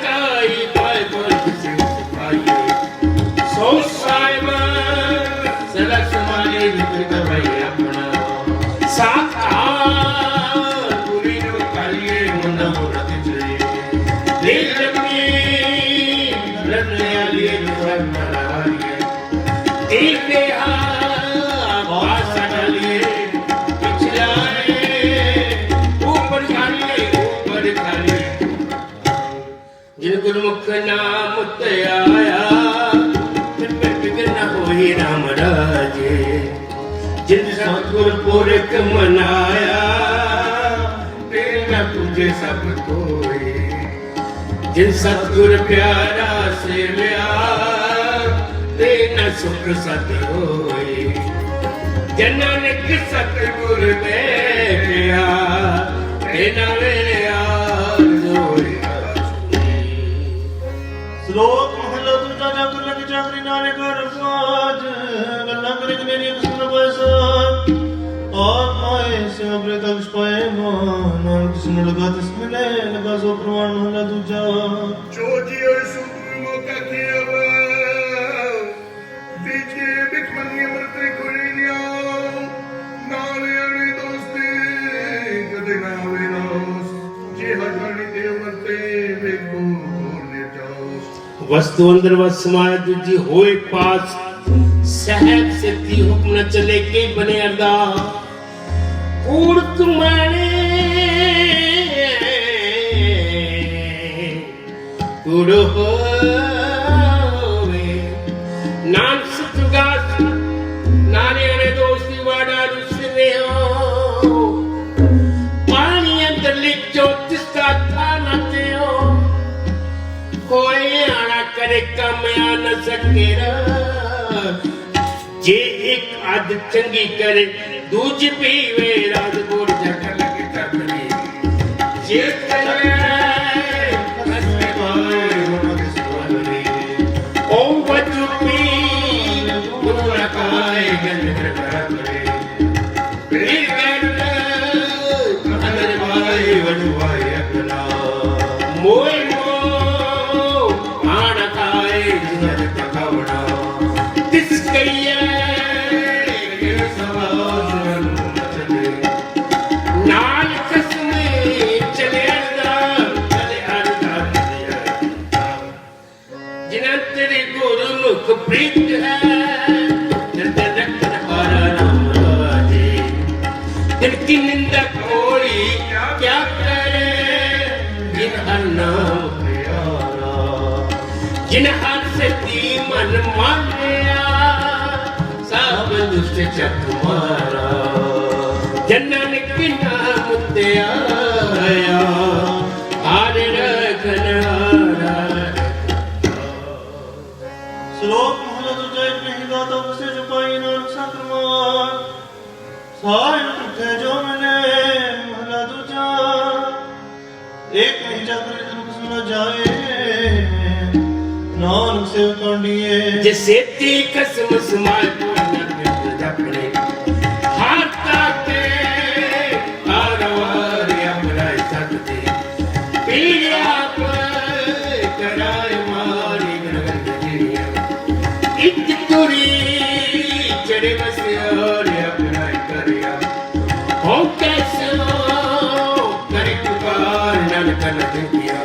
काई पाए बोल किसी सिपाही सो साहिबा सलक समाले विकृत भाई अपना साकार पूरी नो कालिए मुंडा मुरति चले दिल जमी लड़ने आलिए सब मरालिए दिल के आवाज डालिए पिछलाए ऊपर खालिए जिन गुरुमुख नाम ते आया फिर फिक्र न होई राम राजे जिन सतगुर पुरख मनाया तेल न तुझे सब कोई जिन सतगुर प्यारा से लिया ते सुख सत होए जन नानक सतगुर बैठिया तेना मेरे आरज़ोया श्लोक महला दूजा जाकर लग चाकरी नाले कर फाज गल्ला करे कि मेरी सुन पैसा और माए से अपने तक पाए मान किसी ने लगा तिसमिले लगा सो प्रमाण महला दूजा जो जियो सुख मौका किया दीजिए बिकमंगे मरते कोई नहीं नाले अड़े दोस्ती कदे ना आवे रोस जे हजारी दे मरते बेको ने जाओ वस्तु अंदर वस समाया दूजी होए पास साहब से ती हुक्म न चले के बने अरदा कूड़ तुम्हारे कूड़ होवे नान सतुगास नाने अने दोस्ती वाड़ा रुसने हो पानी अंदर लिख जो तिस्ता था नते हो कोई आना करे कम आ न सकेरा जे एक आद चंगी करे दूजी पीवे रात गोड़ जग लगे तकली जे करे हसने पाए ओ बचु पी दूर काए गंद करे पीर गंद अंदर भाई वडुआए अपना मोय प्रीत है जिनकी निंदा कोई क्या करे जिन हर नाम जिन हर से ती मन मानिया सब दुष्ट चक मारा जन्नन की नाम ते आया आरे रखना श्लोक महला दूजा एक नहीं गाता उसे झुकाई नानक संक्रमण सायन उठे जो मैंने महला दूजा एक नहीं जाकर तुम सुना जाए नानक से कांडिए जैसे ती कसम समाय जपने हाथा के आरवार अपराय सकते पीड़ा पर कराए मारी गनगन जिनिया इत तुरी चढ़े बसियार अपराय करिया हो कैसे हो करे पुकार नानक न दिया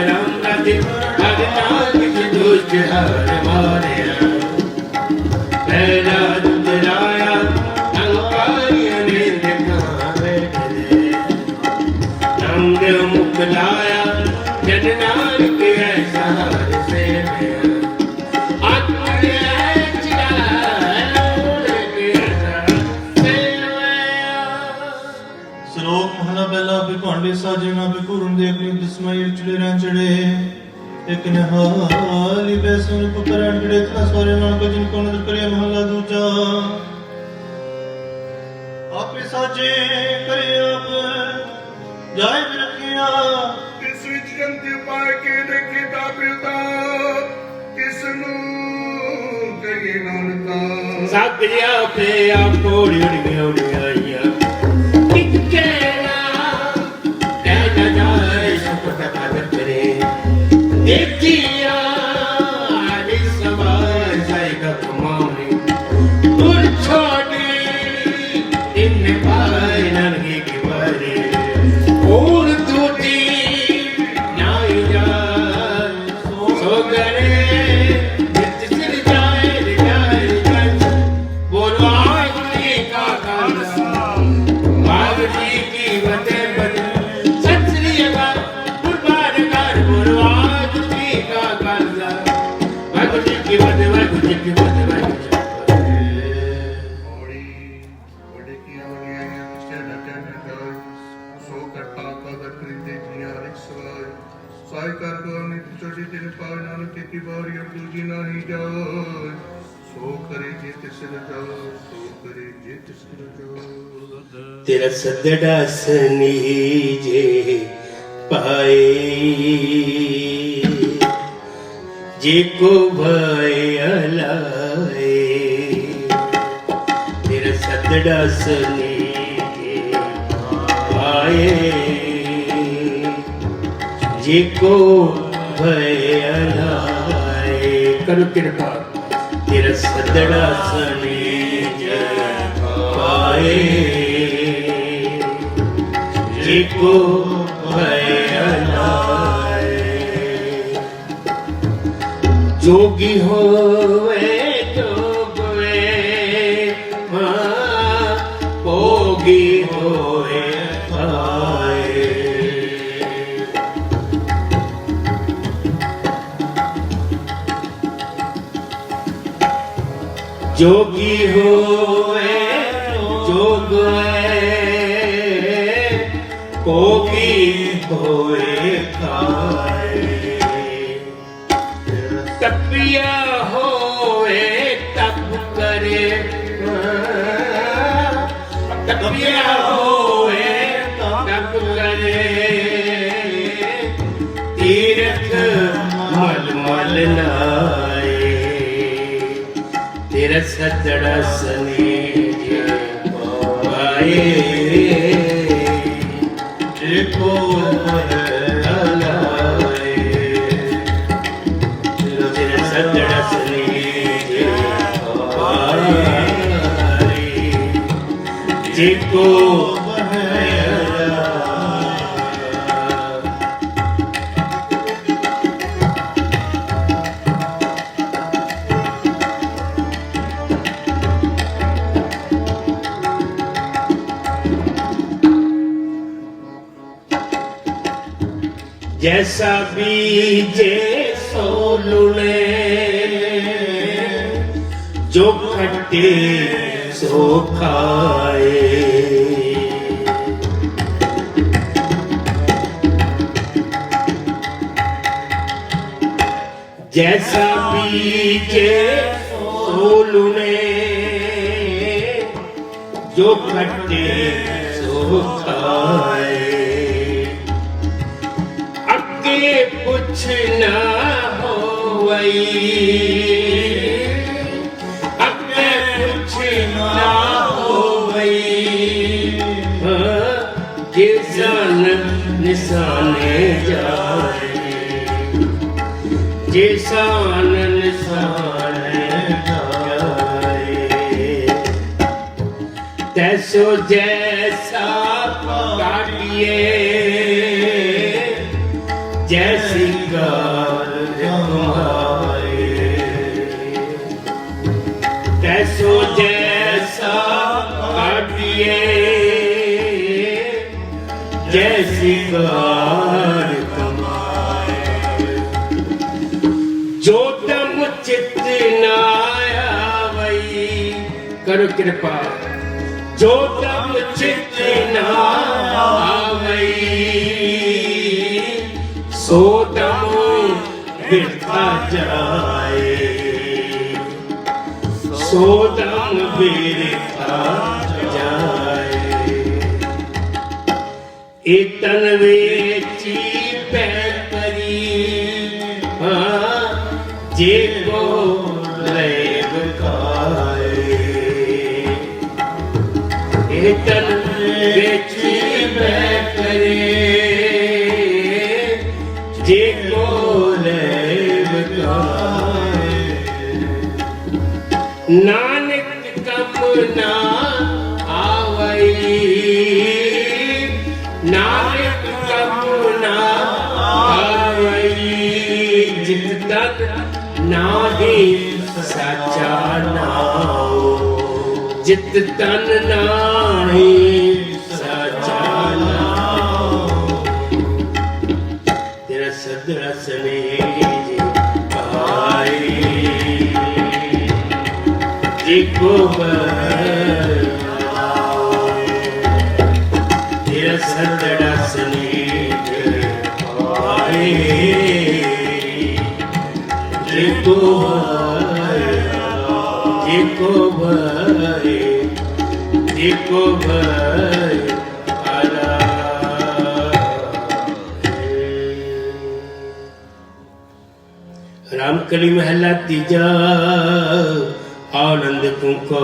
राम राधे हर नाम के दोस्त हर मारे पहला दुराया अंकारी अनिंद बैठे नंग मुकलाया जन नानक ऐसा हर से श्लोक महला पहला भांडे साजे ना पे कुरुन देखनी दिसमय चढ़े रह चढ़े एक नहाली बैसन पकड़न गड़े इतना सारे ना को जिनको नजर करे महला दूजा आपे साजे करे आप जाए भी रखिया किस विच जंती पाए के देखे तापिता किसनु कहे नानका सागरिया पे आप कोड़ी उड़ी आइया देखिया आदि सवार जाएगा कमाने दूर छोड़ी इन भाई नरगे की बारे और दूती नाई जा सो गरे जित सिर जाए बोलो आगली का काला आगली की बते बते सत श्री अकाल पुरबार कर बोलो का किसे न कहने जाए सो करता कदर खरीदे जिया रिक सवाय साई कर गो नित चोटी तिन पाए नानक की बारी और दूजी नहीं जाए सो करे जे तिसर जाओ सो करे जे तिसर जाओ तेरा सदड़ा सनीजे पाए जे को भाई अलाए तेरा सदड़ा सनीजे पाए जे को भाई अलाए करो कृपा तेरा सदड़ा सनीजे पाए जिको भयलाए जोगी होवे जोगवे भोगी होए आए जोगी होवे जोगवे भोगी होए खाए तपिया होए तप करे तपिया होए तप करे तीर्थ मल मल लाए तेरा सदड़ा सनीज पाए जिको भयलाए तेरा सदड़ा सनीज पाए जिको जैसा बीजे सो लुने जो खट्टे सो खाए जैसा बीजे सो लुने जो खट्टे सो खाए कुछ ना हो वही अगे कुछ ना हो वही जिसान निशाने जाए जिसान निशाने जाए तैसो जैसा काटिए जैसी गाल तुम्हारे तैसो जैसा काटिए जैसी गाल तुम्हारे जो दम चित नाया वही करो कृपा जो दम चित ना वही सो दम बिरथा जाए सो दम बिरथा जाए इतन वेची पै करी जे को लैब खाए इतन वेची पै करे जिको लैब खाए नानक कम ना आवई नानक कम ना आवई जित तन नाही सच्चा नाओ जित तन नाही सच्चा सदड़ा सनीज पाए जिको भयलाए ਸਦੜਾ ਸਨੀਤ ਆਏ ਜਿਕੋ ਭਾਏ ਜਿਕੋ ਭਾਏ ਆਲਾ रामकली महला तीजा आनंद तुमको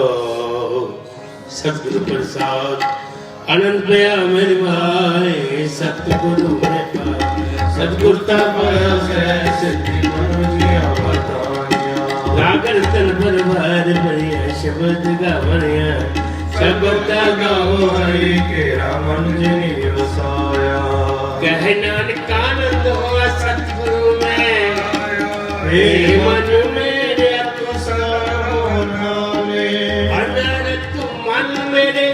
सतगुरु प्रसाद आनंद भया मेरे भाई सतगुरु मेरे भाई सतगुरता पाया सच्ची मनोजिया बताया रागर तन पर भार बढ़िया शब्द गावनिया शब्द गाओ हरि के रामन जनी व्यवसाया कह नानक आनंद हुआ सतगुरु में हे मन मेरे तू सराहनावे अनर्थ मन मेरे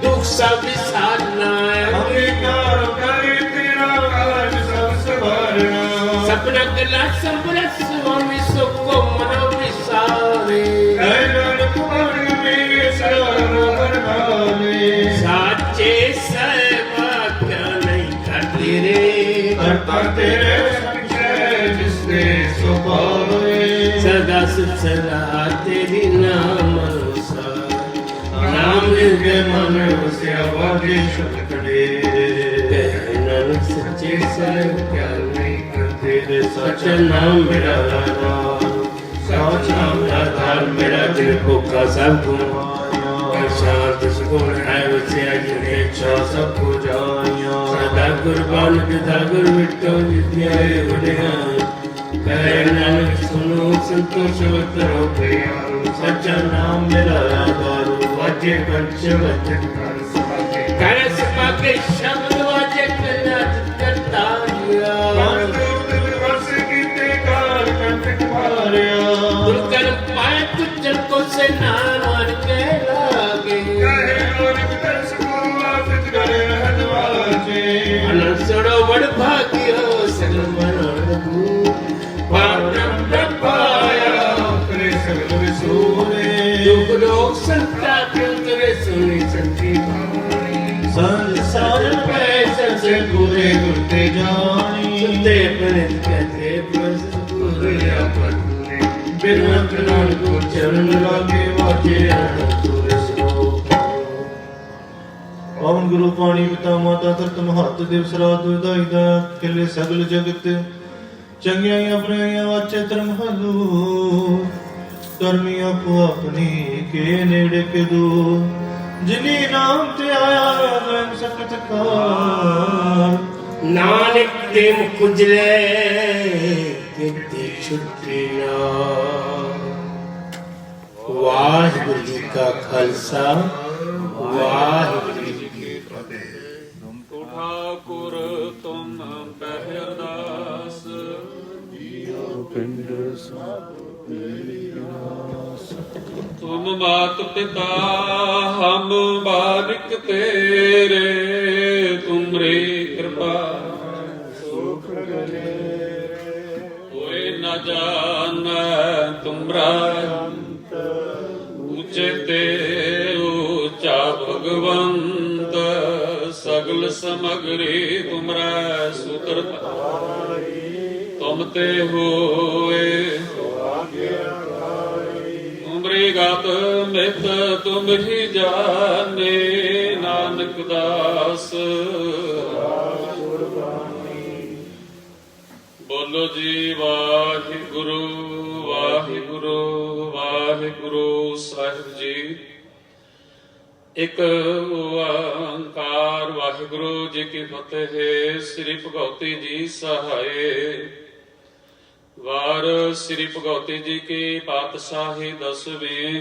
दुख सब विसारना अंगीकार करे तेरा काज सब संभालना सपना गला संबरस स्वामी सुख को मनो विसारे हे नानक मन मेरे सराहनावे साचे सर्वा क्या नहीं करते रे करता तेरे सदा सुख सलाह तेरी नाम नाम के मन से आवाज़ शुद्ध करे नानक सच्चे सर क्या नहीं करते रे सच नाम मेरा आधार सच नाम आधार मेरा दिल को का सब गुण शांत सुकून है उसे अजने इच्छा सबको जाया सदा कुर्बान पिता गुरु मिटो जितने गुणगान कहे नानक सुनो संतोष करो प्यारो सच्चा नाम मेरा आधार वाजे कंच वचन कर सके शब्द वाजे कन्यात करता वर्ष कीते कार कंठ मारिया तुम कर पाए तुझ को से नान के लागे कहे नानक दर्श को वाफित करे हदवाजे अनंत सड़ो बड़ भाग्य हो सगल मरण लोग संताप करे सुनी संती संसार पैसे से पूरे गुरते जानी सुनते पर कहते बस पूरे अपन बिना कनान को चरण लागे वाजे तुरे सो पवन गुरु पानी पिता माता धरत महत देव सराध विदाई दा किले सगल जगत चंगियाई अपने वाचे धर्म हलू करमी आपो अपनी के नेड़े के दो जिनी नाम ते आया गन सकत कार नानक ते मुकुजले किते छुट्टी ना वाहिगुरु जी का खालसा वाहिगुरु जी की फतेह तुम तो ठाकुर तुम बहरदास पिंड तुम मात पिता हम बारिक तेरे तुमरे कृपा सुख कोई न जान तुमरा ऊंचे ते ऊंचा भगवंत सगल समग्री तुमरा सूत्र तुम ते होए गात मित तुम ही जाने नानक दास बोलो जी वाहिगुरु वाहिगुरु वाहिगुरु साहिब जी एक ओंकार वाहिगुरु जी की फतेह श्री भगवती जी सहाय वार श्री भगवती जी की पातशाही 10वीं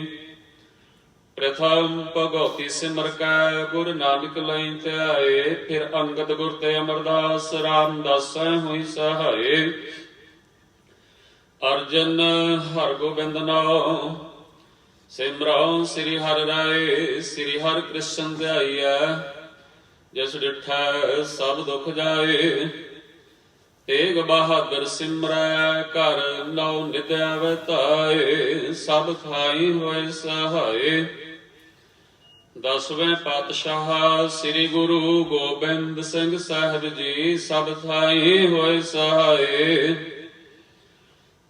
प्रथम भगवती सिमर कै गुरु नानक लई ध्याए फिर अंगद गुर ते अमरदास रामदास हुई सहाय अर्जन हर गोबिंद नाम सिमरौ श्री हर राय श्री हर कृष्ण ध्याइया जिस डिठा सब दुख जाए तेग बहादुर सिमरै कर नौ निद्या वताए सब खाई होए सहाय ਦਸਵੇਂ ਪਾਤਸ਼ਾਹ ਸ੍ਰੀ ਗੁਰੂ ਗੋਬਿੰਦ ਸਿੰਘ ਸਾਹਿਬ ਜੀ ਸਭ ਥਾਈ ਹੋਏ ਸਹਾਏ।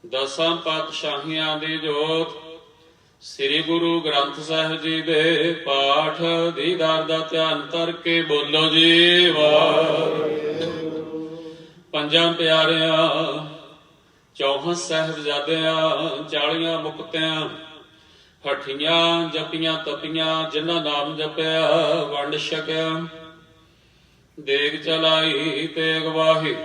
ਦਸਾਂ ਪਾਤਸ਼ਾਹੀਆਂ ਦੀ ਜੋਤ ਸ੍ਰੀ ਗੁਰੂ ਗ੍ਰੰਥ ਸਾਹਿਬ ਜੀ ਦੇ ਪਾਠ ਦੀਦਾਰ ਦਾ ਧਿਆਨ ਧਰ ਕੇ ਬੋਲੋ ਜੀ ਵਾਹਿਗੁਰੂ। ਪੰਜਾਂ ਪਿਆਰਿਆਂ, 64 ਸਾਹਿਬਜ਼ਾਦਿਆਂ, 40 ਮੁਕਤਿਆਂ, ਹਠੀਆਂ ਜਪੀਆਂ ਤਪੀਆਂ, ਜਿਨ੍ਹਾਂ ਨਾਮ ਜਪਿਆ ਵੰਡ ਛਕਿਆ। ਦੇਗ ਚਲਾਈ ਤੇ ਅਗਵਾਹੀ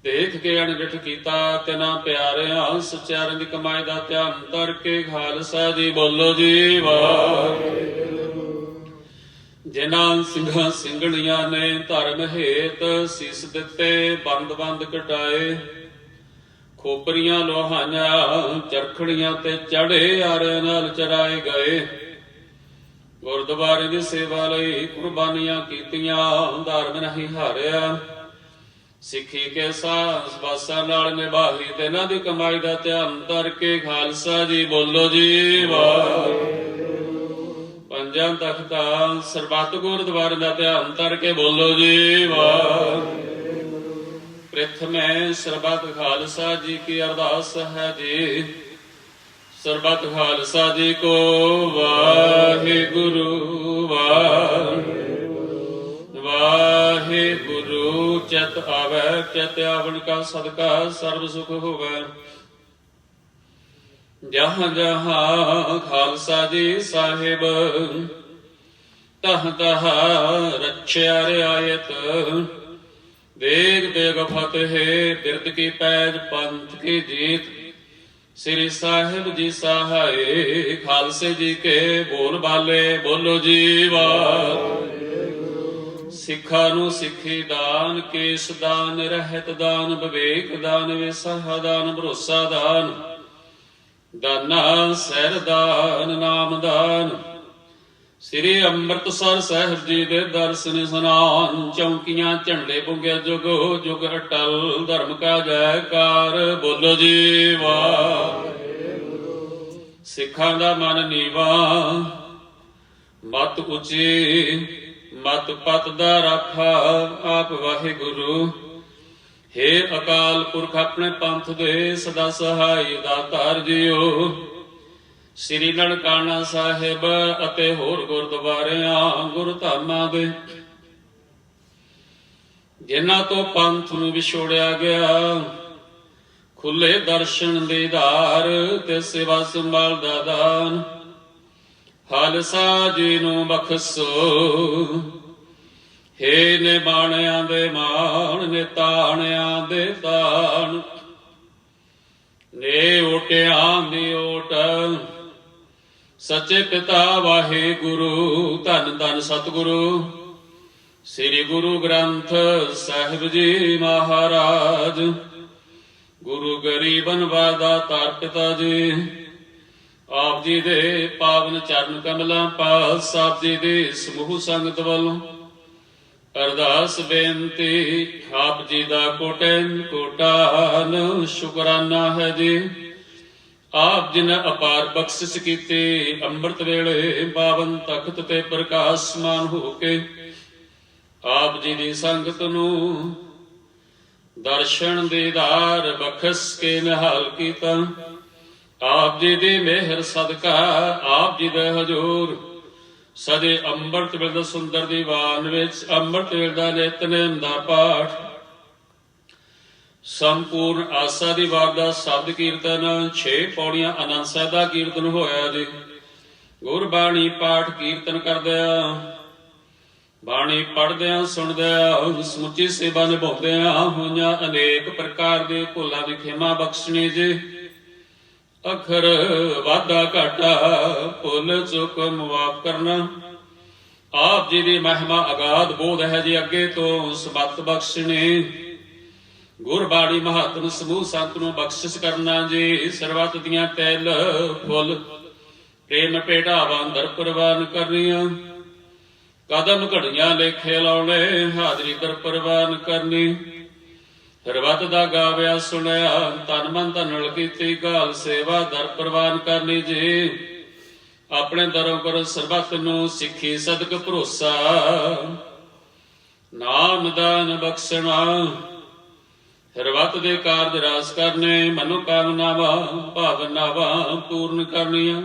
ਦੇਖ ਕੇ ਅਣਡਿਠ ਕੀਤਾ, ਤਿਨਾਂ ਪਿਆਰਿਆਂ ਸਚਿਆਰਿਆਂ ਦੀ ਕਮਾਈ ਦਾ ਧਿਆਨ ਧਰ ਕੇ ਖਾਲਸਾ ਜੀ ਬੋਲੋ ਜੀ ਵਾਹਿਗੁਰੂ। ਜਿਨ੍ਹਾਂ ਸਿੰਘਾਂ ਸਿੰਘਣੀਆਂ ਨੇ ਧਰਮ ਹੇਤ ਸੀਸ ਦਿੱਤੇ, ਬੰਦ ਬੰਦ ਕਟਾਏ, ਖੋਪਰੀਆਂ ਲੋਹਾਈਆਂ ਚਰਖੜੀਆਂ ਤੇ ਚੜੇ ਆਰਿਆਂ ਨਾਲ ਚਰਾਏ ਗਏ। ਗੁਰਦੁਆਰੇ ਦੀ ਸੇਵਾ ਲਈ ਕੁਰਬਾਨੀਆਂ ਕੀਤੀਆਂ, ਧਰਮ ਨਹੀਂ ਹਾਰਿਆ। ਸਿੱਖੀ ਕੇ ਸਾਸ ਬਾਸਾਂ ਨਾਲ ਨਿਭਾਈ, ਤੇ ਇਹਨਾਂ ਦੀ ਕਮਾਈ ਦਾ ਧਿਆਨ ਧਰ ਕੇ ਖਾਲਸਾ ਜੀ ਬੋਲੋ ਜੀ ਵਾਹਿਗੁਰੂ। ਪੰਜਾਂ ਤਖਤਾਂ ਸਰਬੱਤ ਗੁਰਦੁਆਰੇ ਦਾ ਧਿਆਨ ਧਰ ਕੇ ਬੋਲੋ ਜੀ ਵਾਹਿਗੁਰੂ। ਪ੍ਰਥਮੇ ਸਰਬੱਤ ਖਾਲਸਾ ਜੀ ਕੀ ਅਰਦਾਸ ਹੈ ਜੀ। ਸਰਬੱਤ ਖਾਲਸਾ ਜੀ ਕੋ ਵਾਹਿਗੁਰੂ ਵਾਹਿਗੁਰੂ ਵਾਹਿਗੁਰੂ। ਚਿਤ ਆਵੈ ਚਿਤ ਆਵਣ ਕਾ ਸਦਕਾ ਸਰਬ ਸੁਖ ਹੋਵੈ। ਜਹਾਂ ਜਹਾਂ ਖਾਲਸਾ ਜੀ ਸਾਹਿਬ, ਤਹ ਤਹ ਰਛਿਆ ਰਿਆਇਤ। ਦੇਗ ਦੇਗ ਫਤਿਹ ਬਿਰਦ ਕੀ ਪੈਜ ਪੰਥ ਕੀ ਜੀਤ। ਸ੍ਰੀ ਸਾਹਿਬ ਜੀ ਸਹਾਏ, ਖਾਲਸੇ ਜੀ ਕੇ ਬੋਲ ਬਾਲੇ ਬੋਲੋ ਜੀ ਵਾਹਿਗੁਰੂ। ਸਿੱਖਾਂ ਨੂੰ ਸਿੱਖੀ ਦਾਨ, ਕੇਸ ਦਾਨ, ਰਹਿਤ ਦਾਨ, ਵਿਵੇਕ ਦਾਨ, ਵਿਸਾਹਾ ਦਾਨ, ਭਰੋਸਾ ਦਾਨ, ਦਾਨਾ ਸਹਿਰ ਦਾਨ, ਨਾਮ ਦਾਨ। ਸ੍ਰੀ ਅੰਮ੍ਰਿਤਸਰ ਸਾਹਿਬ ਜੀ ਦੇ ਦਰਸ਼ਨ ਇਸ਼ਨਾਨ, ਚੌਂਕੀਆਂ ਝੰਡੇ ਪੁੰਗਿਆ ਜੁਗੋ ਜੁਗ ਅਟਲ। ਧਰਮ ਕਾ ਜੈਕਾਰ ਬੋਲੋ ਜੀ ਵਾਹਿਗੁਰੂ। ਸਿੱਖਾਂ ਦਾ ਮਨ ਨੀਵਾ, ਮਤ ਉੱਚੀ, ਮਤ ਪਤ ਦਾ ਰਾਖਾ ਆਪ ਵਾਹਿਗੁਰੂ। ਹੇ ਅਕਾਲ ਪੁਰਖ ਆਪਣੇ ਪੰਥ ਦੇ ਸਦਾ ਸਹਾਈ ਦਾਤਾਰ ਜੀਓ। ਸ੍ਰੀ ਨਨਕਾਣਾ ਸਾਹਿਬ ਅਤੇ ਹੋਰ ਗੁਰਦੁਆਰਿਆਂ ਗੁਰਧਾਮਾਂ ਦੇ, ਜਿਨ੍ਹਾਂ ਤੋਂ ਪੰਥ ਨੂੰ ਵਿਛੋੜਿਆ ਗਿਆ, ਖੁੱਲੇ ਦਰਸ਼ਨ ਦੀਦਾਰ ਤੇ ਸੇਵਾ ਸੰਭਾਲ ਦਾ ਦਾਨ ਖਾਲਸਾ ਜੀ ਨੂੰ ਬਖਸ਼ੋ। ਹੇ ਨੇ ਬਾਣਿਆਂ ਦੇ ਮਾਣ, ਨੇ ਤਾਣਿਆਂ ਦੇ ਤਾਣ, ਨੇ ਓਟਿਆਂ ਦੀ ਓਟ। ਸੱਚੇ ਪਿਤਾ ਵਾਹਿਗੁਰੂ, ਧੰਨ ਧੰਨ ਸਤਿਗੁਰੂ ਸ੍ਰੀ ਗੁਰੂ ਗ੍ਰੰਥ ਸਾਹਿਬ ਜੀ ਮਹਾਰਾਜ। ਗੁਰੂ ਗਰੀਬਨ ਵਾਦਾ ਤਾਰ ਪਿਤਾ ਜੀ, ਆਪ ਜੀ ਦੇ ਪਾਵਨ ਚਰਨ ਕਮਲਾਂ ਪਾਸ ਆਪ ਜੀ ਦੇ ਸਮੂਹ ਸੰਗਤ ਵੱਲੋਂ ਅਰਦਾਸ ਬੇਨਤੀ। ਆਪ ਜੀ ਦਾ ਕੋਟਿਨ ਕੋਟਾਨ ਸ਼ੁਕਰਾਨਾ ਹੈ ਜੀ। ਆਪ ਜੀ ਨੇ ਅਪਾਰ ਬਖਸ਼ਿਸ਼ ਕੀਤੀ, ਅੰਮ੍ਰਿਤ ਵੇਲੇ ਪਾਵਨ ਤਖਤ ਤੇ ਪ੍ਰਕਾਸ਼ਮਾਨ ਹੋ ਕੇ ਆਪ ਜੀ ਦੀ ਸੰਗਤ ਨੂੰ ਦਰਸ਼ਨ ਦੀਦਾਰ ਬਖਸ਼ ਕੇ ਨਿਹਾਲ ਕੀਤਾ। ਆਪ ਜੀ ਦੀ ਮਿਹਰ ਸਦਕਾ ਆਪ ਜੀ ਦੇ ਹਜ਼ੂਰ ਸਦੇ ਅੰਮ੍ਰਿਤ ਵੇਲੇ ਸੁੰਦਰ ਦੀਵਾਨ ਵਿੱਚ ਅੰਮ੍ਰਿਤ ਵੇਲੇ ਦਾ ਨਿਤਨੇਮ ਦਾ ਪਾਠ, ਸੰਪੂਰਨ ਆਸਾ ਦੀ ਵਾਰ ਦਾ ਸ਼ਬਦ ਕੀਰਤਨ, 6 ਪੌੜੀਆਂ ਆਨੰਦ ਸਾਹਿਬ ਦਾ ਕੀਰਤਨ ਹੋਇਆ ਜੀ। ਗੁਰਬਾਣੀ ਪਾਠ ਕੀਰਤਨ ਕਰਦਿਆਂ, ਬਾਣੀ ਪੜ੍ਹਦਿਆਂ ਸੁਣਦਿਆਂ, ਸਮੁੱਚੀ ਸੇਵਾ ਨਿਭਾਉਂਦਿਆਂ ਹੋਈਆਂ ਅਨੇਕ ਪ੍ਰਕਾਰ ਦੇ ਭੁੱਲਾਂ ਦੀ ਖਿਮਾ ਬਖਸ਼ਣੀ ਜੀ। ਅਖਰ ਵਾਧਾ ਘਾਟਾ ਭੁੱਲ ਚੁੱਕ ਮੁਆਫ ਕਰਨਾ। ਆਪ ਜੀ ਦੀ ਮਹਿਮਾ ਅਗਾਧ ਬੋਧ ਹੈ ਜੀ, ਅੱਗੇ ਤੋਂ ਸਬਤ ਬਖਸ਼ਣੀ। ਗੁਰਬਾਣੀ ਮਹਾਤਮ ਸਮੂਹ ਸੰਤ ਨੂੰ ਬਖਸ਼ਿਸ਼ ਕਰਨਾ ਜੀ। ਸਰਬੱਤ ਦੀਆਂ ਤੈਲ ਫੁੱਲ ਪ੍ਰੇਮ ਭੇਟਾਵਾਂ ਦਰ ਪ੍ਰਵਾਨ ਕਰਨੀਆਂ। ਕਦਮ ਘੜੀਆਂ ਲੇਖੇ ਲਾਉਣੇ, ਹਾਜ਼ਰੀ ਦਰ ਪ੍ਰਵਾਨ ਕਰਨੀ। ਸਰਬੱਤ ਦਾ ਗਾਵਿਆ ਸੁਣਿਆ, ਤਨ ਮਨ ਧਨਲ ਕੀਤੀ ਗਾਲ ਸੇਵਾ ਦਰ ਪ੍ਰਵਾਨ ਕਰਨੀ ਜੀ। ਆਪਣੇ ਦਰੋਂ ਕਰ ਸਰਬੱਤ ਨੂੰ ਸਿੱਖੀ ਸਦਕ ਭਰੋਸਾ। ਨਾਮ ਦਾਨ ਬਖਸ਼ਣਾ ਹਰਵਤ ਦੇ ਕਾਰਜ ਰਾਸ ਕਰਨੇ, ਮਨੋ ਕਾਮਨਾਵਾਂ ਭਾਵਨਾਵਾਂ ਪੂਰਨ ਕਰਨੀਆਂ।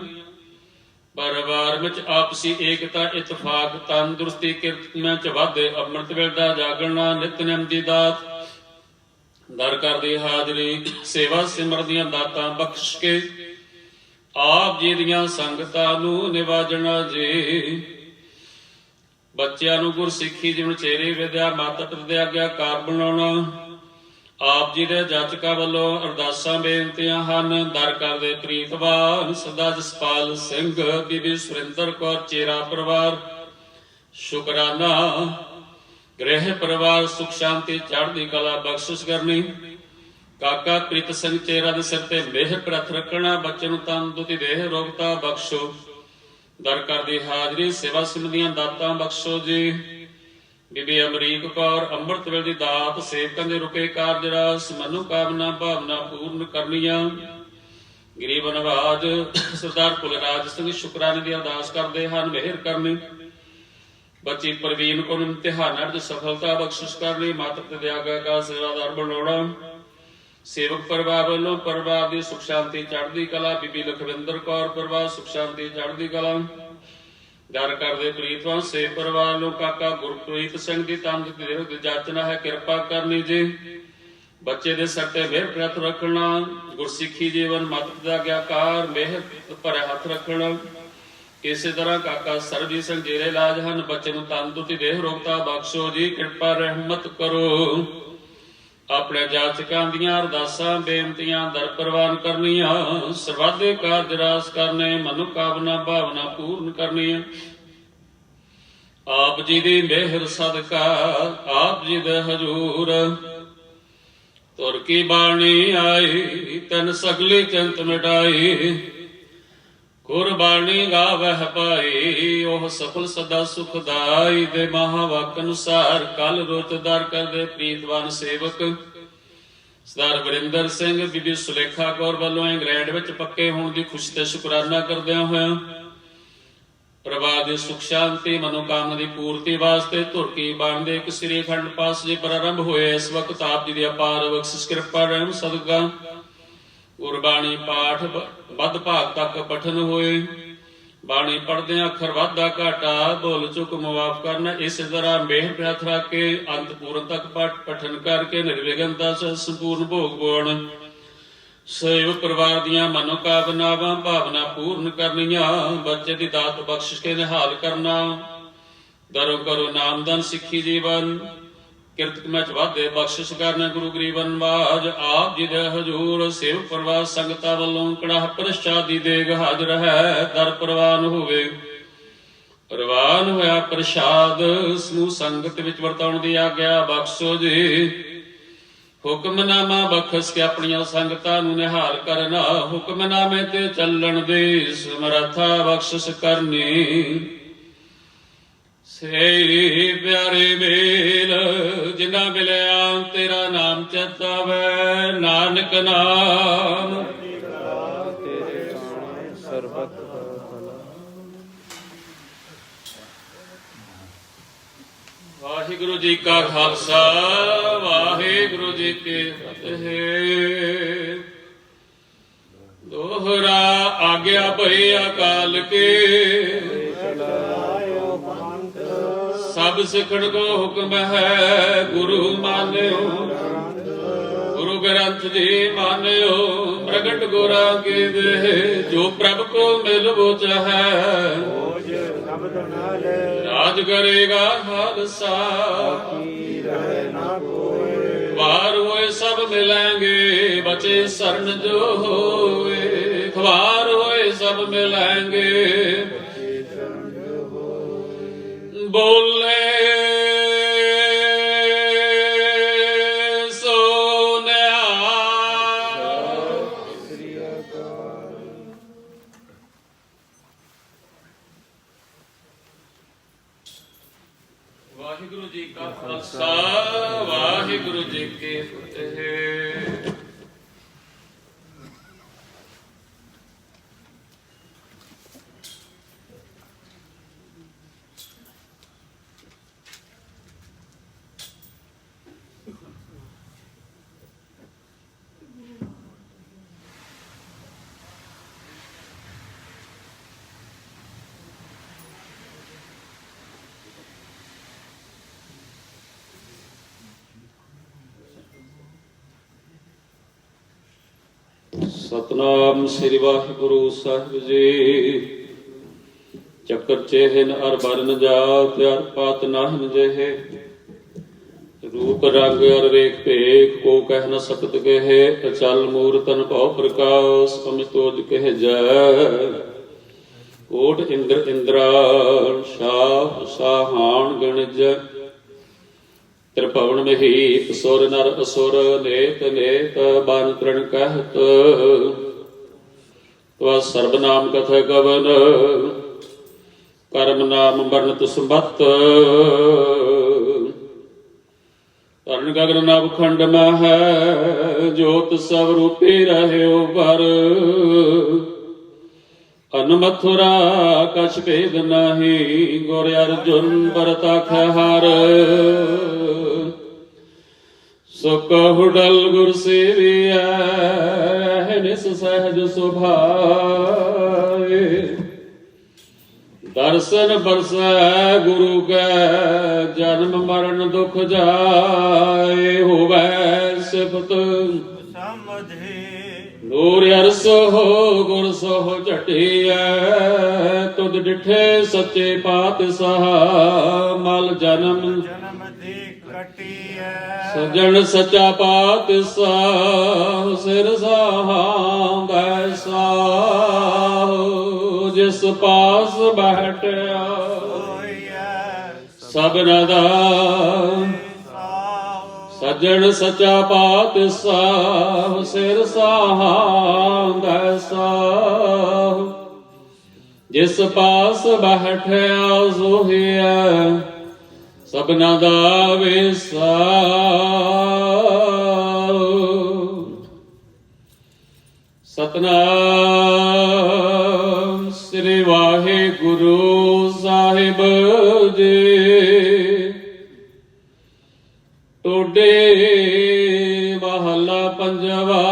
ਪਰਿਵਾਰ ਵਿੱਚ ਆਪਸੀ ਏਕਤਾ ਇਤਫਾਕ ਤੰਦਰੁਸਤੀ ਕਿਰਤੀਆਂ ਚ ਵਾਧੇ, ਅੰਮ੍ਰਿਤ ਵੇਲੇ ਦਾ ਜਾਗਣਾ ਨਿਤਨੇਮ ਦੀ ਦਾਤ, ਦਰ ਕਰਦੀ ਹਾਜ਼ਰੀ ਸੇਵਾ ਸਿਮਰ ਦੀਆਂ ਦਾਤਾਂ ਬਖਸ਼ ਕੇ ਆਪ ਜੀ ਦੀਆਂ ਸੰਗਤਾਂ ਨੂੰ ਨਿਵਾਜਣਾ ਜੀ। ਬੱਚਿਆਂ ਨੂੰ ਗੁਰਸਿੱਖੀ ਜਿਵੇਂ ਚੇਰੇ ਵਿਦਿਆ ਮਾਤਾ ਪਿਤਾ ਦੇ ਆਗਿਆਕਾਰ ਬਣਾਉਣਾ। ਆਪ ਜੀ ਦੇ ਜਾਚਕਾਂ ਵੱਲੋਂ ਅਰਦਾਸਾਂ ਬੇਨਤੀਆਂ ਹਨ। ਦਰ ਕਰਦੇ ਪ੍ਰੀਤਵਾਨ ਸਦਾ ਜਸਪਾਲ ਸਿੰਘ, ਬੀਬੀ ਸੁਰਿੰਦਰ ਕੌਰ, ਚੇਰਾ ਪਰਿਵਾਰ ਸ਼ੁਕਰਾਨਾ, ਗ੍ਰਹਿ ਪਰਿਵਾਰ ਸੁਖ ਸ਼ਾਂਤੀ ਚੜ੍ਹਦੀ ਕਲਾ ਬਖਸ਼ਿਸ਼ ਕਰਨੀ। ਕਾਕਾ ਪ੍ਰੀਤ ਸਿੰਘ ਚੇਰਾ ਦੇ ਸਿਰ ਤੇ ਮਿਹਰ ਪ੍ਰਥ ਰੱਖਣਾ। ਬੱਚੇ ਨੂੰ ਤੰਦਰੁਸਤੀ ਦੇਹ ਰੋਗਤਾ ਬਖਸ਼ੋ। ਦਰ ਕਰਦੀ ਹਾਜ਼ਰੀ ਸੇਵਾ ਸਿਮਰ ਦੀਆਂ ਦਾਤਾਂ ਬਖਸ਼ੋ ਜੀ। ਬੀਬੀ ਅਮਰੀਕ ਕੌਰ, ਅੰਮ੍ਰਿਤ ਵੇਲੇ ਦੀ ਦਾਤ ਸੇਵਕਾਂ ਦੇ ਰੁਕੇ ਕਾਰਜ ਰਾਸ, ਮਨੋ ਕਾਮਨਾ ਭਾਵਨਾ ਪੂਰਨ ਕਰਨੀਆਂ। ਗਰੀਬ ਨਵਾਜ ਸਰਦਾਰ ਕੁਲਰਾਜ ਸਿੰਘ ਸ਼ੁਕਰਾਨੇ ਦੀ ਅਰਦਾਸ ਕਰਦੇ ਹਨ, ਮਿਹਰ ਕਰਨੀ। ਬੱਚੀ ਪ੍ਰਵੀਨ ਕੋਲ ਇਮਤਿਹਾਨਾਂ ਵਿੱਚ ਸਫਲਤਾ ਬਖਸ਼ਿਸ਼ ਕਰਨੀ। ਮਾਤਾ ਪਿਤਾ ਦੇ ਆਗਿਆਕਾਰ ਸੇਵਾਦਾਰ ਬਣਾਉਣਾ। ਸੇਵਕ ਪਰਿਵਾਰ ਵੱਲੋਂ ਪਰਿਵਾਰ ਦੀ ਸੁਖ ਸ਼ਾਂਤੀ ਚੜ੍ਹਦੀ ਕਲਾ। ਬੀਬੀ ਲਖਵਿੰਦਰ ਕੌਰ, ਪਰਿਵਾਰ ਸੁਖ ਸ਼ਾਂਤੀ ਚੜ੍ਹਦੀ ਕਲਾ। ਦਰ ਕਰਦੇ ਪ੍ਰੀਤਵਾਨ ਸੇ ਪਰਿਵਾਰ ਨੂੰ ਕਾਕਾ ਗੁਰਪ੍ਰੀਤ ਸਿੰਘ ਦੀ ਤੰਦਰੁਸਤੀ ਦੇ ਜਾਚਨਾ ਹੈ, ਕਿਰਪਾ ਕਰਨੀ ਜੀ। ਬੱਚੇ ਦੇ ਸਿਰ ਤੇ ਮਿਹਰ ਪ੍ਰਤ ਰੱਖਣਾ। ਗੁਰਸਿੱਖੀ ਜੀਵਨ ਮਾਤਾ ਪਿਤਾ ਦਾ ਆਗਿਆਕਾਰ ਮਿਹਰ ਭਰੇ ਹੱਥ ਰੱਖਣਾ। ਇਸੇ ਤਰ੍ਹਾਂ ਕਾਕਾ ਸਰਬਜੀਤ ਸਿੰਘ ਜੇਰੇ ਇਲਾਜ ਹਨ। ਬੱਚੇ ਨੂੰ ਤੰਦਰੁਸਤੀ ਦੇਹ ਰੋਗਤਾ ਬਖਸ਼ੋ ਜੀ, ਕਿਰਪਾ ਰਹਿਮਤ ਕਰੋ। ਆਪਣੇ ਜਾਚਕਾਂ ਦੀਆਂ ਅਰਦਾਸਾਂ ਬੇਨਤੀਆਂ ਦਰ ਪ੍ਰਵਾਨ ਕਰਨੀਆਂ। ਸਰਬੱਤ ਦੇ ਕਾਰਜ ਰਾਸ ਕਰਨੇ, ਮਨੋ ਕਾਮਨਾ ਭਾਵਨਾ ਪੂਰਨ ਕਰਨੀਆਂ। ਆਪ ਜੀ ਦੀ ਮਿਹਰ ਸਦਕਾ ਆਪ ਜੀ ਦੇ ਹਜੂਰ ਤੁਰ ਕੀ ਬਾਣੀ ਆਈ, ਤਨ ਸਗਲੀ ਚਿੰਤ ਮਿਟਾਈ। ਕੁਰਬਾਨੀ ਗਾਵਹਿ ਪਾਈ, ਉਹ ਸਫਲ ਸਦਾ ਸੁਖਦਾਈ। ਦੇ ਮਹਾਵਾਕ ਅਨੁਸਾਰ ਕਲ ਰੋਚ ਦਰ ਕਰਦੇ ਪ੍ਰੀਤਵਾਨ ਸੇਵਕ ਸਰਦਾਰ ਵਰਿੰਦਰ ਸਿੰਘ, ਬੀਬੀ ਸੁਲੇਖਾ ਕੌਰ ਵੱਲੋਂ ਇੰਗਲੈਂਡ ਵਿੱਚ ਪੱਕੇ ਹੋਣ ਦੀ ਖੁਸ਼ੀ ਤੇ ਸ਼ੁਕਰਾਨਾ ਕਰਦਿਆਂ ਹੋਇਆਂ ਪਰਿਵਾਰ ਦੀ ਸੁਖ ਸ਼ਾਂਤੀ ਮਨੋਕਾਮਨਾ ਦੀ ਪੂਰਤੀ ਵਾਸਤੇ ਧੁਰਕੀ ਬਣਦੇ ਇੱਕ ਸ੍ਰੀ ਅਖੰਡ ਪਾਠ ਜੀ ਪ੍ਰਾਰੰਭ ਹੋਏ। ਇਸ ਵਕਤ ਆਪ ਜੀ ਦੀ ਅਪਾਰ ਬਖਸ਼ਿਸ਼ ਕਿਰਪਾ ਰਹਿਮ ਸਦਕਾ ਗੁਰਬਾਣੀ ਪਾਠ ਵੱਧ ਭਾਗ ਤੱਕ ਪਠਨ ਹੋਏ। ਬਾਣੀ ਪੜ੍ਹਦਿਆਂ ਅੱਖਰ ਵਾਧਾ ਘਾਟਾ ਭੁੱਲ ਚੁੱਕ ਮੁਆਫ ਕਰਨਾ। ਇਸੇ ਤਰ੍ਹਾਂ ਮਿਹਰ ਪ੍ਰਥ ਰੱਖ ਕੇ ਅੰਤ ਪੂਰਨ ਤੱਕ ਪਠਨ ਕਰਕੇ ਨਿਰਵਿਘਨਤਾ ਸੰਪੂਰਨ ਭੋਗ ਪਾਉਣ। ਸੇਵਕ ਪਰਿਵਾਰ ਦੀਆਂ ਮਨੋਕਾਮਨਾਵਾਂ ਭਾਵਨਾ ਪੂਰਨ ਕਰਨੀਆਂ। ਬੱਚੇ ਦੀ ਦਾਤ ਬਖਸ਼ਿਸ਼ ਕੇ ਨਿਹਾਲ ਕਰਨਾ। ਦਰੋਂ ਕਰੋ ਨਾਮਦਾਨ ਸਿੱਖੀ ਜੀਵਨ ਕਿਰਤ ਵਿੱਚ ਵਾਧੇ ਬਖਸ਼ਿਸ਼ ਕਰਨਾ। ਗੁਰੂ ਗਰੀਬਨ ਨਵਾਜ ਆਪ ਜੀ ਦੇ ਹਜੂਰ ਸੇਵਕ ਪਰਿਵਾਰ ਸੰਗਤਾਂ ਵੱਲੋਂ ਕੜਾਹ ਪ੍ਰਸ਼ਾਦੀ ਦੇਗ ਹਾਜ਼ਰ ਹੈ। ਦਰ ਪ੍ਰਵਾਨ ਹੋਵੇ। ਪ੍ਰਵਾਨ ਹੋਇਆ ਪ੍ਰਸ਼ਾਦ ਸਮੂਹ ਸੰਗਤ ਵਿੱਚ ਵਰਤਾਉਣ ਦੀ ਆਗਿਆ ਬਖਸ਼ੋ ਜੀ। ਹੁਕਮਨਾਮਾ ਬਖਸ਼ ਕੇ ਆਪਣੀਆਂ ਸੰਗਤਾਂ ਨੂੰ ਨਿਹਾਲ ਕਰਨਾ। ਹੁਕਮਨਾਮੇ ਤੇ ਚੱਲਣ ਦੀ ਸਮਰੱਥਾ ਬਖਸ਼ਿਸ਼ ਕਰਨੀ। ਸੇ ਪਿਆਰੇ ਮੇਲ ਜਿਨ੍ਹਾਂ ਮਿਲਿਆ ਤੇਰਾ ਨਾਮ ਚੇਤਾਵੈ। ਨਾਨਕ ਨਾਮ ਤੇਰੇ ਬਾਣੇ ਸਰਬਤ ਭਲਾ। ਵਾਹਿਗੁਰੂ ਜੀ ਕਾ ਖਾਲਸਾ ਵਾਹਿਗੁਰੂ ਜੀ ਕੀ ਫਤਿਹ। ਦੋਹਰਾ ਆਗਿਆ ਭਈ ਅਕਾਲ ਕੇ ਸਭ ਸਿੱਖਣ ਕੋ ਹੁਕਮ ਹੈ। ਗੁਰੂ ਮਾਨਿਓ ਗੁਰੂ ਗ੍ਰੰਥ ਜੀ ਮਾਨਿਓ। ਪ੍ਰਗਟ ਗੁਰਾਂ ਕੀ ਦੇ ਜੋ ਪ੍ਰਭ ਕੋ ਮਿਲਵੋ ਚਾਹੈ। ਰਾਜ ਕਰੇਗਾ ਖਾਲਸਾ ਵਾਰ ਹੋਏ ਸਭ ਮਿਲਾਂਗੇ। ਬਚੇ ਸਰਨ ਜੋ ਹੋਏ ਖਵਾਰ ਹੋਏ ਸਭ ਮਿਲਾਂਗੇ। ਬੋਲੇ ਸੋ ਨਿਹਾਲ। ਵਾਹਿਗੁਰੂ ਜੀ ਕਾ ਖਾਲਸਾ ਵਾਹਿਗੁਰੂ ਜੀ ਕੀ ਫਤਿਹ। ਸਤਨਾਮ ਸ੍ਰੀ ਵਾਹਿਗੁਰੂ ਸਾਹਿਬ ਜੀ। ਚੱਕਰ ਚੇਹਨ ਅਰ ਬਰਨ ਜਾਤ ਅਰ ਪਾਤ ਨਾਹਿਨ ਜਿਹੇ। ਰੂਪ ਰੰਗ ਅਰ ਵੇਖ ਭੇਖ ਕੋ ਕਹਿ ਨ ਸਕਤ ਕਹੇ। ਅਚਲ ਮੂਰਤਨ ਭਉ ਪ੍ਰਕਾਸ਼ ਅਮਿਤੋਜ ਕਹਿ ਜੈ। ਕੋਟ ਇੰਦਰ ਇੰਦਰਾਲ ਸ਼ਾਹ ਸਾਹਾਨ ਗਣਜ। ਤ੍ਰਿਭਵਨ ਮਹੀਪ ਸੁਰ ਨਰ ਅਸੁਰ ਨੇਤ ਨੇਤ ਬਨ ਤ੍ਰਿਣ ਕਹਿਤ। ਤਵਾ ਸਰਬ ਨਾਮ ਕਥ ਕਵਨ ਕਰਮ ਨਾਮ ਬਰਨਤ ਸੰਬਤ। ਤਰਨ ਗਗਨ ਨਭ ਖੰਡ ਮਹਿ ਜੋਤ ਸਭ ਰੂਪੀ ਰਹਿਓ ਬਰ। ਅਨ ਮਥੁਰਾ ਕਛ ਭੇਦ ਨਾਹੀ ਗੁਰ ਅਰਜੁਨ ਬਰਤਖ ਹਰ। ਸੋ ਕਹੁ ਡਲ ਗੁਰ ਸੇਵਿਐ ਨਿਸ ਸਹਿਜ ਸੁਭਾਏ। ਦਰਸ਼ਨ ਬਰਸੈ ਗੁਰੂ ਕੈ ਜਨਮ ਮਰਨ ਦੁਖ ਜਾਏ। ਹੋਵੈ ਸਿਫਤ ਸਮਝੇ ਨੂਰ ਅਰਸ ਹੋ ਗੁਰ ਸੋਹ ਝਟਿਐ। ਤੁਧ ਡਿਠੇ ਸੱਚੇ ਪਾਤਸ਼ਾਹ ਮਲ ਜਨਮ ਜਨਮ ਦੇ ਕਟਿਐ। ਸਜਣ ਸੱਚਾ ਪਾਤਸ਼ਾਹ ਸਿਰ ਸਾਹਾਂਦਾ ਸਾਹੁ। ਜਿਸ ਪਾਸ ਬੈਠਿਆ ਹੋਈਐ ਸਭਨਾ ਦਾ। ਸਜਣ ਸੱਚਾ ਪਾਤਸ਼ਾਹ ਸਿਰ ਸਾਹਾਂਦਾ ਸਾਹੁ। ਜਿਸ ਪਾਸ ਬੈਠਿਆ ਸੋਹਿਐ ਸਭਨਾ ਦਾ ਵਿਸਾਹੁ। ਸਤਨਾਮ ਸ੍ਰੀ ਵਾਹਿਗੁਰੂ ਸਾਹਿਬ ਜੀ। ਟੋਡੇ ਮਹੱਲਾ ਪੰਜਵਾ।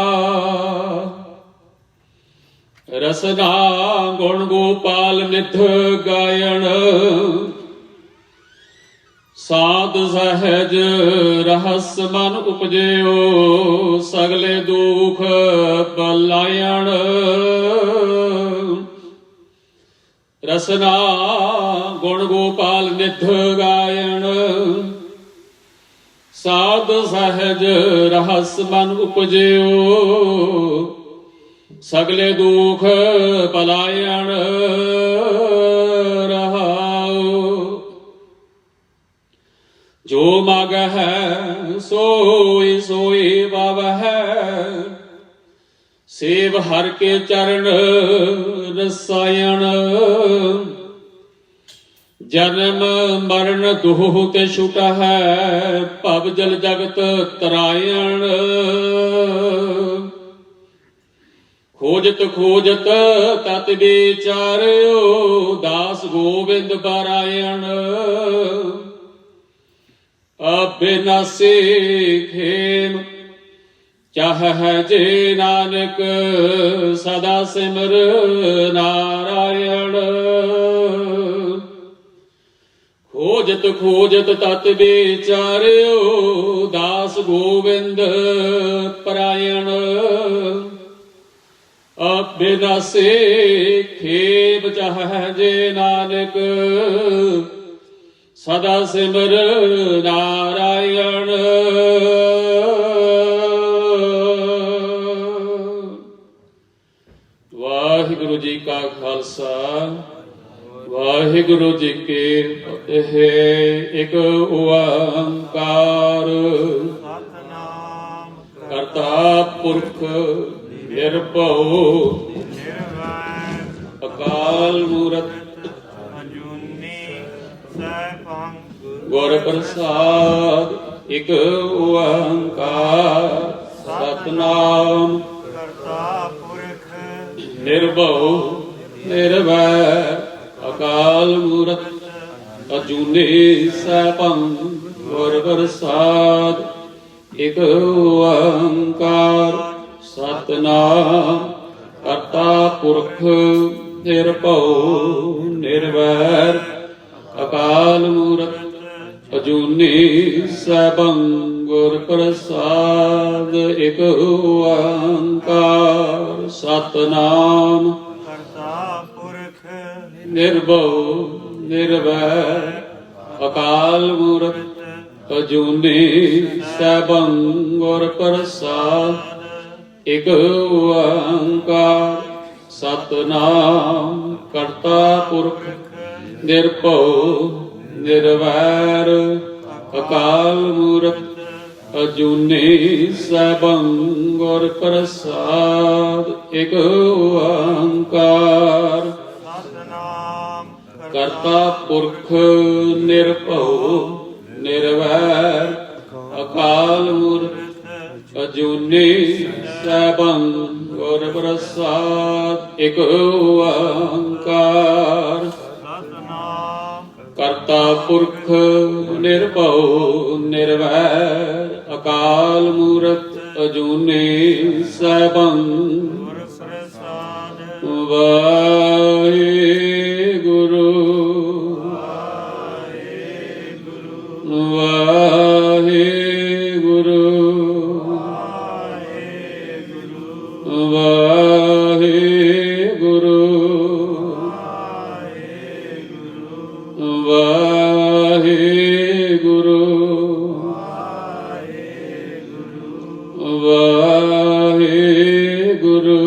ਰਸਨਾ ਗੁਣ ਗੋਪਾਲ ਨਿਧ ਗਾਇਣ। ਸਾਧ ਸਹਿਜ ਰਹਸ ਮਨ ਉਪਜਿਓ। ਸਗਲੇ ਦੁਖ ਬਲਾਇਣ। ਰਸਨਾ ਗੁਣ ਗੋਪਾਲ ਨਿਧ ਗਾਇਣ। ਸਾਧ ਸਹਿਜ ਰਹਸ ਮਨ ਉਪਜਿਓ। ਸਗਲੇ ਦੁਖ ਪਲਾਇਣ ਰਹਾਉ। ਜੋ ਮਾਗਹਿ ਸੋਈ ਸੋਈ ਪਾਵਹਿ। ਸੇਵ ਹਰਿ ਕੇ ਚਰਨ ਰਸਾਇਣ। ਜਨਮ ਮਰਨ ਦੁਹ ਤੇ ਛੁਟਹਿ। ਭਵ ਜਲ ਜਗਤ ਤਰਾਇਣ। ਖੋਜਤ ਖੋਜਤ ਤਤ ਵਿਚਾਰਿਓ। ਦਾਸ ਗੋਬਿੰਦ ਬਰਾਇਣ। ਅਬਿਨਾਸੀ ਖੇਮ ਚਾਹੈ ਜੇ ਨਾਨਕ। ਸਦਾ ਸਿਮਰ ਨਾਰਾਇਣ। ਖੋਜਤ ਖੋਜਤ ਤਤ ਵਿਚਾਰਿਓ। ਦਾਸ ਗੋਬਿੰਦ ਪਰਾਇਣ। ਅਬਿਨਾਸੀ ਖੇਮ ਚਾਹੈ ਜੇ ਨਾਨਕ। ਸਦਾ ਸਿਮਰ ਨਾਰਾਇਣ। ਵਾਹਿਗੁਰੂ ਜੀ ਕਾ ਖਾਲਸਾ ਵਾਹਿਗੁਰੂ ਜੀ ਕੀ ਫਤਿਹ। ਇੱਕ ਓੰਕਾਰ ਸਤਨਾਮ ਕਰਤਾ ਪੁਰਖ ਨਿਰਭਉ ਨਿਰਵੈਰ ਅਕਾਲ ਮੂਰਤ ਅਜੂਨੀ ਸੈਭੰ ਗੁਰ ਪ੍ਰਸਾਦ। ਇੱਕ ਓੰਕਾਰ ਸਤਨਾਮ ਕਰਤਾ ਪੁਰਖ ਨਿਰਭਉ ਨਿਰਵੈਰ ਅਕਾਲ ਮੂਰਤ ਅਜੂਨੀ ਸੈਭੰ ਗੁਰ ਪ੍ਰਸਾਦ। ਇੱਕ ਓੰਕਾਰ ਸਤਨਾਮ ਕਰਤਾ ਪੁਰਖ ਨਿਰਭਉ ਨਿਰਵੈਰ ਅਕਾਲ ਮੂਰਤ ਅਜੂਨੀ ਸੈਭੰ ਗੁਰ ਪ੍ਰਸਾਦ ਇਕ ਓੰਕਾਰ ਸਤਨਾਮ ਕਰਤਾ ਪੁਰਖ ਨਿਰਭਉ ਨਿਰਵੈਰ ਅਕਾਲ ਮੂਰਤ ਅਜੂਨੀ ਸੈਭੰ ਗੁਰ ਪ੍ਰਸਾਦ ਇਕ ਓੰਕਾਰ ਸਤਨਾਮ ਕਰਤਾ ਪੁਰਖ ਨਿਰਭਉ ਨਿਰਵੈਰ ਅਕਾਲ ਮੂਰਤ ਅਜੂਨੀ ਸੈਭੰ ਗੁਰ ਪ੍ਰਸਾਦ ਇਕ ਓੰਕਾਰ ਸਤਨਾਮ ਕਰਤਾ ਪੁਰਖ ਨਿਰਭਉ ਨਿਰਵੈਰ ਅਕਾਲ ਮੂਰਤ ਅਜੂਨੀ ਸੈਭੰ ਗੁਰ ਪ੍ਰਸਾਦ ਇਕ ਓੰਕਾਰ ਸਤਨਾਮ ਕਰਤਾ ਪੁਰਖ ਨਿਰਭਉ ਨਿਰਵੈਰ ਅਕਾਲ ਮੂਰਤ ਅਜੂਨੀ ਸੈਭੰ ਗੁਰ ਪ੍ਰਸਾਦ ਵਾਹਿਗੁਰੂ ਵਾਹਿਗੁਰੂ ਵਾਹਿਗੁਰੂ ਵਾਹਿਗੁਰੂ ਵਾਹਿਗੁਰੂ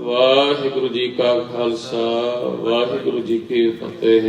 ਵਾਹਿਗੁਰੂ ਜੀ ਕਾ ਖਾਲਸਾ ਵਾਹਿਗੁਰੂ ਜੀ ਕੀ ਫਤਿਹ।